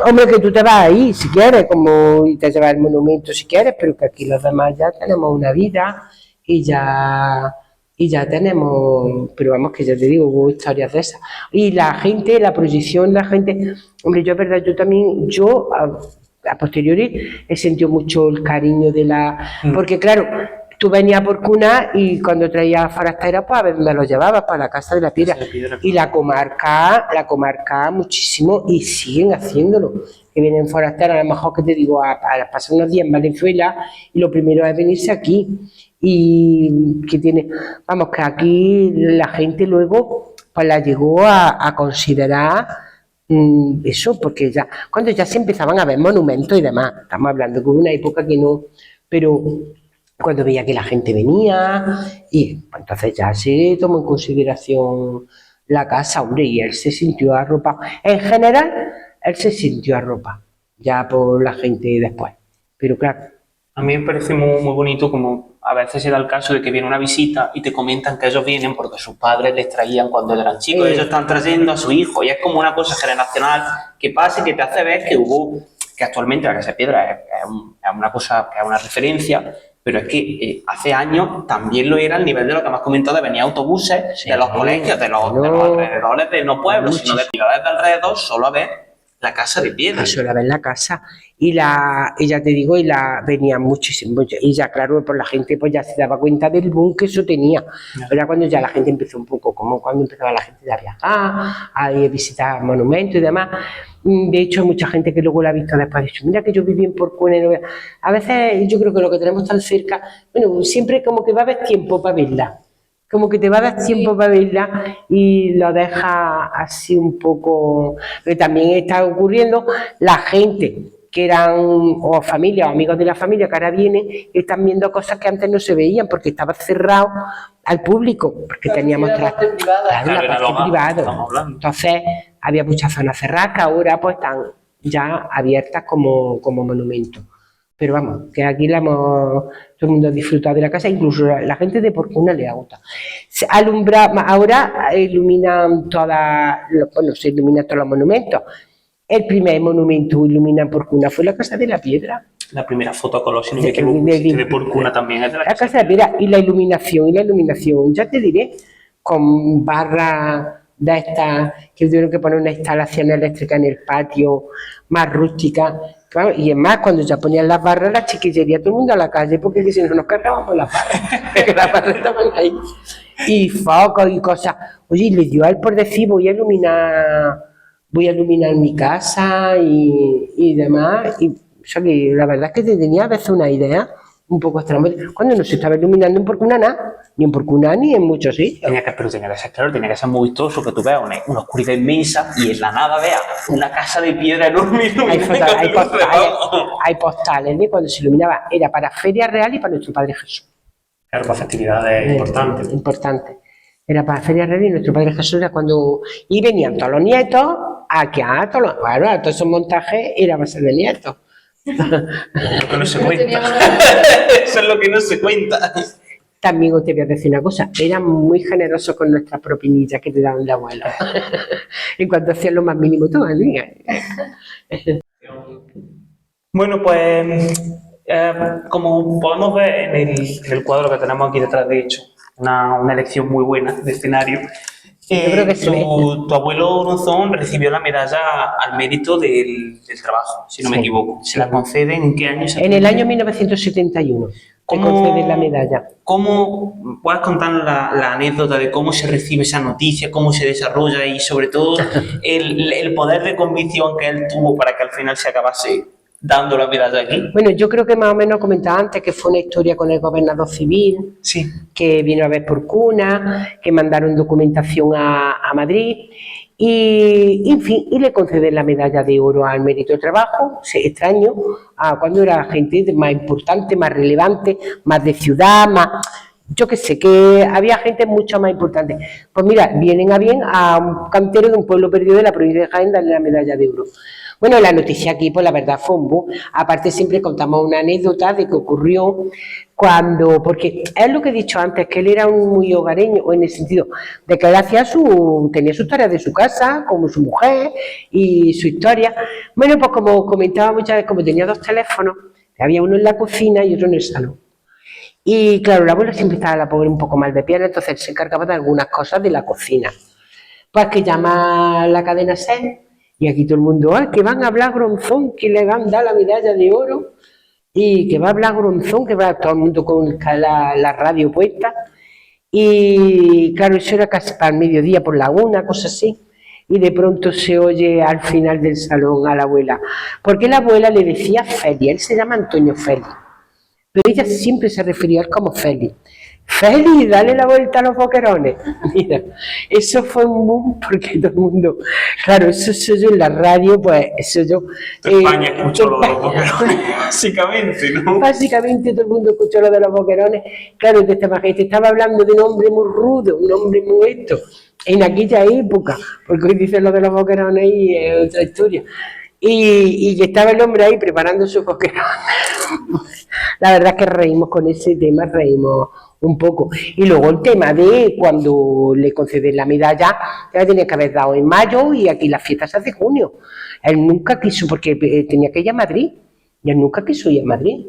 hombre, que tú te vas ahí si quieres, como y te llevas el monumento si quieres, pero que aquí los demás ya tenemos una vida y ya tenemos, pero vamos, que ya te digo, hubo historias de esas. Y la gente, la proyección, la gente, hombre, yo es verdad, yo a posteriori he sentido mucho el cariño de porque claro, tú venías a Porcuna y cuando traías forasteros, pues a veces me los llevabas para la Casa de la Piedra. Y la comarca muchísimo, y siguen haciéndolo. Que vienen forasteros, a lo mejor que te digo, a pasar unos días en Valenzuela, y lo primero es venirse aquí. Y que tiene, vamos, que aquí la gente luego pues la llegó a considerar eso, porque ya, cuando ya se empezaban a ver monumentos y demás, estamos hablando que hubo una época que no, pero cuando veía que la gente venía, y pues, entonces ya se tomó en consideración la casa, hombre, y él se sintió arropado. En general, él se sintió arropado, ya por la gente después. Pero claro. A mí me parece muy, muy bonito como a veces se da el caso de que viene una visita y te comentan que ellos vienen porque sus padres les traían cuando eran chicos, ellos están trayendo a su hijo y es como una cosa generacional que pasa y que te hace ver que actualmente la Casa de Piedra es una cosa, que es una referencia, pero es que hace años también lo era al nivel de lo que me has comentado, de venir autobuses de los colegios, de los alrededores de no pueblos, sino de ciudades de alrededor, solo a ver la Casa de Piedra. Solo a ver la casa. Y ya te digo, venía muchísimo. Y ya, claro, pues la gente pues ya se daba cuenta del boom que eso tenía. Era cuando ya la gente empezó un poco, como cuando empezaba la gente a viajar, a visitar monumentos y demás. De hecho, hay mucha gente que luego la ha visto después, ha dicho, mira que yo viví en Porcuna. A veces yo creo que lo que tenemos tan cerca, bueno, siempre como que va a haber tiempo para verla. Como que te va a dar tiempo para verla y lo deja así un poco. Pero también está ocurriendo la gente que eran o familia o amigos de la familia que ahora vienen y están viendo cosas que antes no se veían porque estaba cerrado al público, porque teníamos la parte privada. Entonces había muchas zonas cerradas que ahora pues están ya abiertas como monumento. Pero vamos, que aquí todo el mundo ha disfrutado de la casa, incluso la gente de Porcuna le ha gustado. Ahora iluminan se iluminan todos los monumentos. El primer monumento iluminado en Porcuna fue la Casa de la Piedra. La primera foto a color, si no me equivoco, de Porcuna también es de la Casa de la Piedra. Y la iluminación, ya te diré, con barras de estas, que tuvieron que poner una instalación eléctrica en el patio, más rústica. Claro, y es más, cuando ya ponían las barras, la chiquillería, todo el mundo a la calle, porque si no nos cargábamos las barras, que las barras estaban ahí. Y focos y cosas. Oye, y le dio a él por decir, voy a iluminar mi casa y demás. Y, o sea, que la verdad es que tenía a veces una idea un poco extraña. Cuando no se estaba iluminando en Porcuna nada, ni en Porcuna ni en muchos sitios. Tenía que ser muy vistoso, que tú veas una oscuridad inmensa y en la nada veas una casa de piedra enorme. Hay postales de cuando se iluminaba, era para Feria Real y para nuestro Padre Jesús. Claro, para festividades importantes. Importantes. Era para Feria Real y nuestro Padre Jesús era cuando... Y venían todos los nietos, todos esos montajes era para ser de nietos. Lo que no se cuenta. Eso es lo que no se cuenta. También os te voy a decir una cosa, eran muy generosos con nuestras propinillas que te daban de abuelo. En cuanto hacían lo más mínimo, tú, amiga. Bueno, pues como podemos ver en el cuadro que tenemos aquí detrás, de hecho, una elección muy buena de escenario. Yo creo que tu abuelo Ronzón recibió la medalla al mérito del trabajo, si no me equivoco. ¿Se la conceden en qué año? En el año 1971. conceden la medalla. ¿Cómo puedes contarnos la anécdota de cómo se recibe esa noticia, cómo se desarrolla y sobre todo el poder de convicción que él tuvo para que al final se acabase dando la medalla aquí? Bueno, yo creo que más o menos comentaba antes que fue una historia con el gobernador civil, sí, que vino a ver Porcuna, que mandaron documentación a Madrid y, en fin, y le conceden la medalla de oro al mérito de trabajo. Extraño, cuando era gente más importante, más relevante, más de ciudad, más... Yo qué sé, que había gente mucho más importante. Pues mira, vienen a bien a un cantero de un pueblo perdido de la provincia de Jaén darle la medalla de oro. Bueno, la noticia aquí, pues la verdad fue un boom. Aparte siempre contamos una anécdota de que ocurrió cuando, porque es lo que he dicho antes, que él era muy hogareño, en el sentido de que él tenía sus tareas de su casa, como su mujer y su historia. Bueno, pues como comentaba muchas veces, como tenía dos teléfonos, había uno en la cocina y otro en el salón. Y claro, la abuela siempre estaba la pobre un poco mal de pierna, entonces él se encargaba de algunas cosas de la cocina. Pues que llama a la cadena SER, y aquí todo el mundo, que van a hablar Gronzón, que le van a dar la medalla de oro, y que va a hablar Gronzón, que va todo el mundo con la radio puesta. Y claro, eso era casi para el mediodía, por la 1, cosa así. Y de pronto se oye al final del salón a la abuela, porque la abuela le decía Feli, él se llama Antonio Feli. pero ella siempre se refería a él como Félix. Félix, dale la vuelta a los boquerones. Mira, eso fue un boom porque todo el mundo, claro, eso soy yo en la radio, pues eso yo... España escuchó lo de los boquerones, básicamente, ¿no? Básicamente todo el mundo escuchó lo de los boquerones. Claro, que esta gente estaba hablando de un hombre muy rudo, un hombre muy esto, en aquella época, porque hoy dicen lo de los boquerones y es otra historia. Y que estaba el hombre ahí preparando su boquerón. La verdad es que reímos con ese tema, reímos un poco. Y luego el tema de cuando le conceden la medalla, ya tenía que haber dado en mayo y aquí las fiestas se hace junio. Él nunca quiso, porque tenía que ir a Madrid, y él nunca quiso ir a Madrid.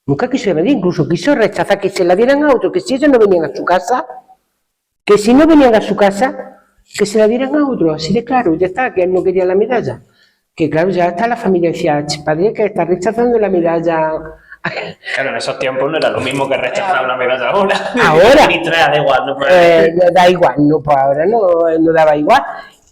Nunca quiso ir a Madrid, incluso quiso rechazar que se la dieran a otro, que si ellos no venían a su casa, que si no venían a su casa, que se la dieran a otro, así de claro, ya está, que él no quería la medalla. Que claro, ya está la familia, decía, padre, que está rechazando la medalla. Claro, en esos tiempos no era lo mismo que rechazar una medalla ahora. Ahora. Da igual, no da igual, no, pues ahora no daba igual.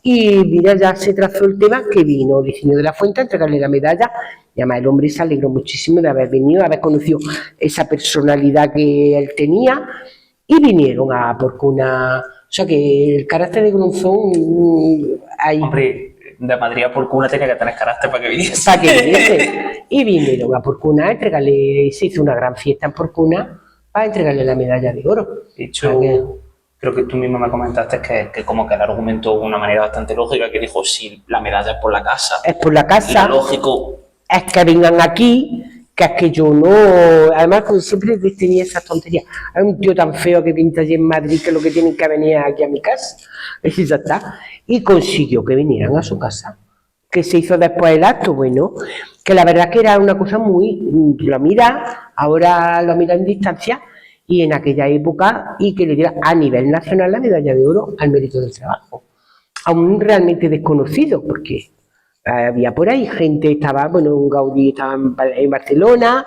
Y mira, ya se trazó el tema que vino Licinio de la Fuente a entregarle la medalla. Y además el hombre se alegró muchísimo de haber venido, haber conocido esa personalidad que él tenía. Y vinieron a Porcuna. O sea que el carácter de Grunzón ahí. Hombre, de Madrid a Porcuna tenía que tener carácter para que viniese. Para que viniese. Y vinieron a Porcuna a entregarle, se hizo una gran fiesta en Porcuna para entregarle la medalla de oro. De hecho, creo que tú mismo me comentaste que como que el argumento de una manera bastante lógica, que dijo, si la medalla es por la casa. Es por la casa. Lógico. Es que vengan aquí, que es que yo no... Además, como siempre tenía esas tonterías. Hay un tío tan feo que pinta allí en Madrid que lo que tienen que venir aquí a mi casa. Y ya está. Y consiguió que vinieran a su casa. Que se hizo después el acto, bueno, que la verdad que era una cosa muy... Lo mira, ahora lo mira en distancia, y en aquella época, y que le diera a nivel nacional la medalla de oro al mérito del trabajo. Aún realmente desconocido, porque había por ahí gente, estaba, bueno, un Gaudí estaba en Barcelona,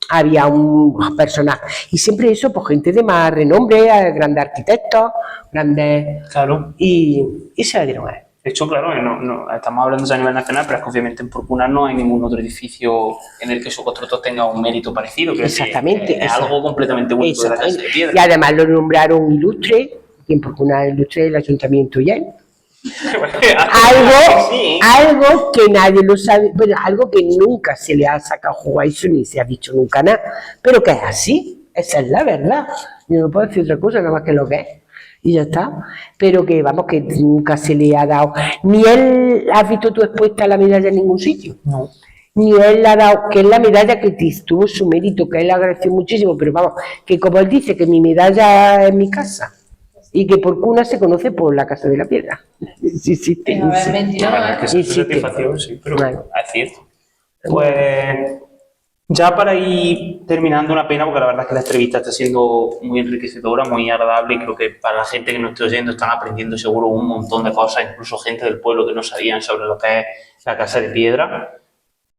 había un personaje, y siempre eso, pues gente de más renombre, grandes arquitectos, grandes... Claro. Y se la dieron a él. De hecho, claro, no, estamos hablando a nivel nacional, pero es que obviamente en Porcuna no hay ningún otro edificio en el que su constructor tenga un mérito parecido. Exactamente. Es algo completamente único de la Casa de Piedra. Y además lo nombraron ilustre, y en Porcuna ilustre el ayuntamiento y él. Algo que nadie lo sabe, bueno, algo que nunca se le ha sacado jugo a eso ni se ha dicho nunca nada, pero que es así, esa es la verdad. Yo no puedo decir otra cosa nada más que lo que es. Y ya está, pero que vamos, que nunca se le ha dado, ni él ha visto tú expuesta la medalla en ningún sitio, no. Ni él ha dado, que es la medalla que tuvo su mérito, que él agradeció muchísimo, pero vamos, que como él dice, que mi medalla es mi casa, y que Porcuna se conoce por la Casa de la Piedra. Sí, sí, sí, satisfacción, sí, pero bueno, es cierto. Pues... Ya para ir terminando, una pena, porque la verdad es que la entrevista está siendo muy enriquecedora, muy agradable, y creo que para la gente que nos esté oyendo están aprendiendo seguro un montón de cosas, incluso gente del pueblo que no sabían sobre lo que es la Casa de Piedra.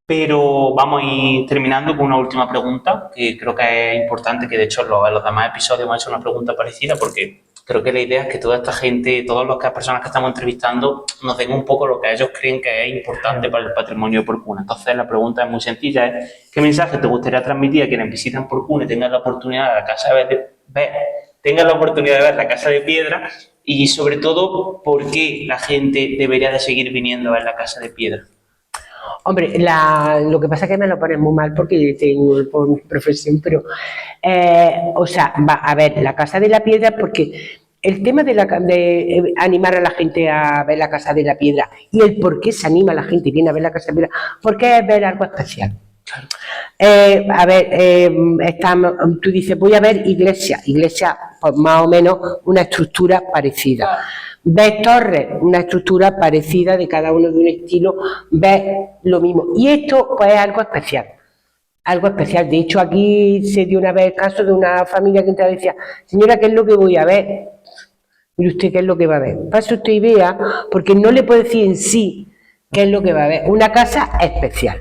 Pero vamos a ir terminando con una última pregunta, que creo que es importante, que de hecho en los demás episodios hemos hecho una pregunta parecida, porque creo que la idea es que toda esta gente, todas las personas que estamos entrevistando, nos den un poco lo que ellos creen que es importante para el patrimonio de Porcuna. Entonces la pregunta es muy sencilla, es ¿qué mensaje te gustaría transmitir a quienes visitan Porcuna y tengan la oportunidad de ver la Casa de Piedra, y sobre todo por qué la gente debería de seguir viniendo a ver la Casa de Piedra? Hombre, lo que pasa es que me lo pones muy mal porque tengo por mi profesión, pero, o sea, a ver, la Casa de la Piedra, porque el tema de animar a la gente a ver la Casa de la Piedra y el por qué se anima a la gente y viene a ver la Casa de la Piedra, porque es ver algo especial. Claro. A ver, tú dices, voy a ver iglesia, pues más o menos una estructura parecida. Claro. Ves torres, una estructura parecida de cada uno de un estilo, ves lo mismo. Y esto pues es algo especial. Algo especial. De hecho, aquí se dio una vez el caso de una familia que entraba y decía, señora, ¿qué es lo que voy a ver? Mire usted qué es lo que va a ver. Pase usted y vea, porque no le puedo decir en sí qué es lo que va a ver. Una casa especial.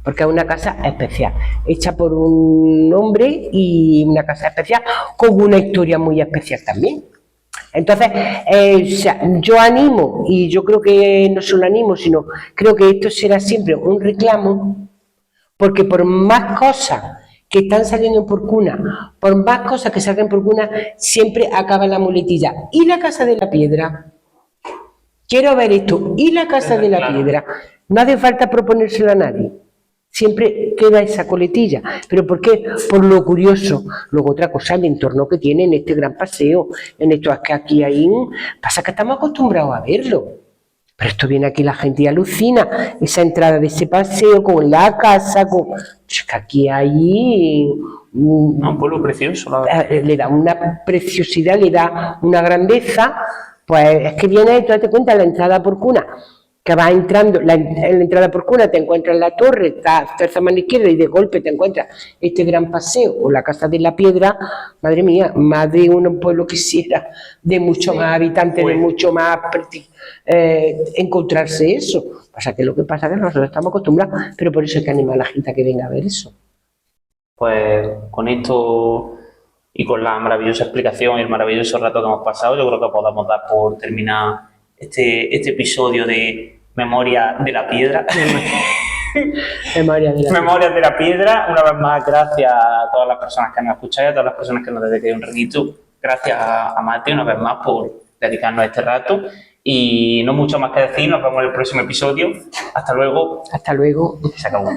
Porque es una casa especial, hecha por un hombre, y una casa especial con una historia muy especial también. Entonces, yo animo, y yo creo que no solo animo, sino creo que esto será siempre un reclamo, porque por más cosas que están saliendo por cuna, por más cosas que salgan por cuna, siempre acaba la muletilla. ¿Y la casa de la piedra? Quiero ver esto. ¿Y la casa de la piedra? No hace falta proponérselo a nadie. Siempre queda esa coletilla. ¿Pero por qué? Por lo curioso. Luego otra cosa, el entorno que tiene en este gran paseo, en esto que aquí hay, pasa que estamos acostumbrados a verlo. Pero esto viene aquí la gente y alucina, esa entrada de ese paseo con la casa, con... Es que aquí hay... Un pueblo precioso, la verdad. Le da una preciosidad, le da una grandeza, pues es que viene, tú date cuenta, la entrada por cuna, que vas entrando, en la entrada por cuna te encuentras la torre, está terza mano izquierda y de golpe te encuentras este gran paseo o la casa de la piedra. Madre mía, más de un pueblo quisiera, de mucho más habitantes, de mucho más encontrarse eso. Pasa que lo que pasa es que nosotros estamos acostumbrados, pero por eso hay que animar a la gente a que venga a ver eso. Pues con esto y con la maravillosa explicación y el maravilloso rato que hemos pasado, yo creo que podamos dar por terminar este episodio de Memoria de la Piedra. Memorias de la Piedra. Una vez más, gracias a todas las personas que nos escucháis, a todas las personas que nos dediquéis un ratito. Gracias a Mate una vez más por dedicarnos a este rato. Y no mucho más que decir, nos vemos en el próximo episodio. Hasta luego. Hasta luego. Se acabó.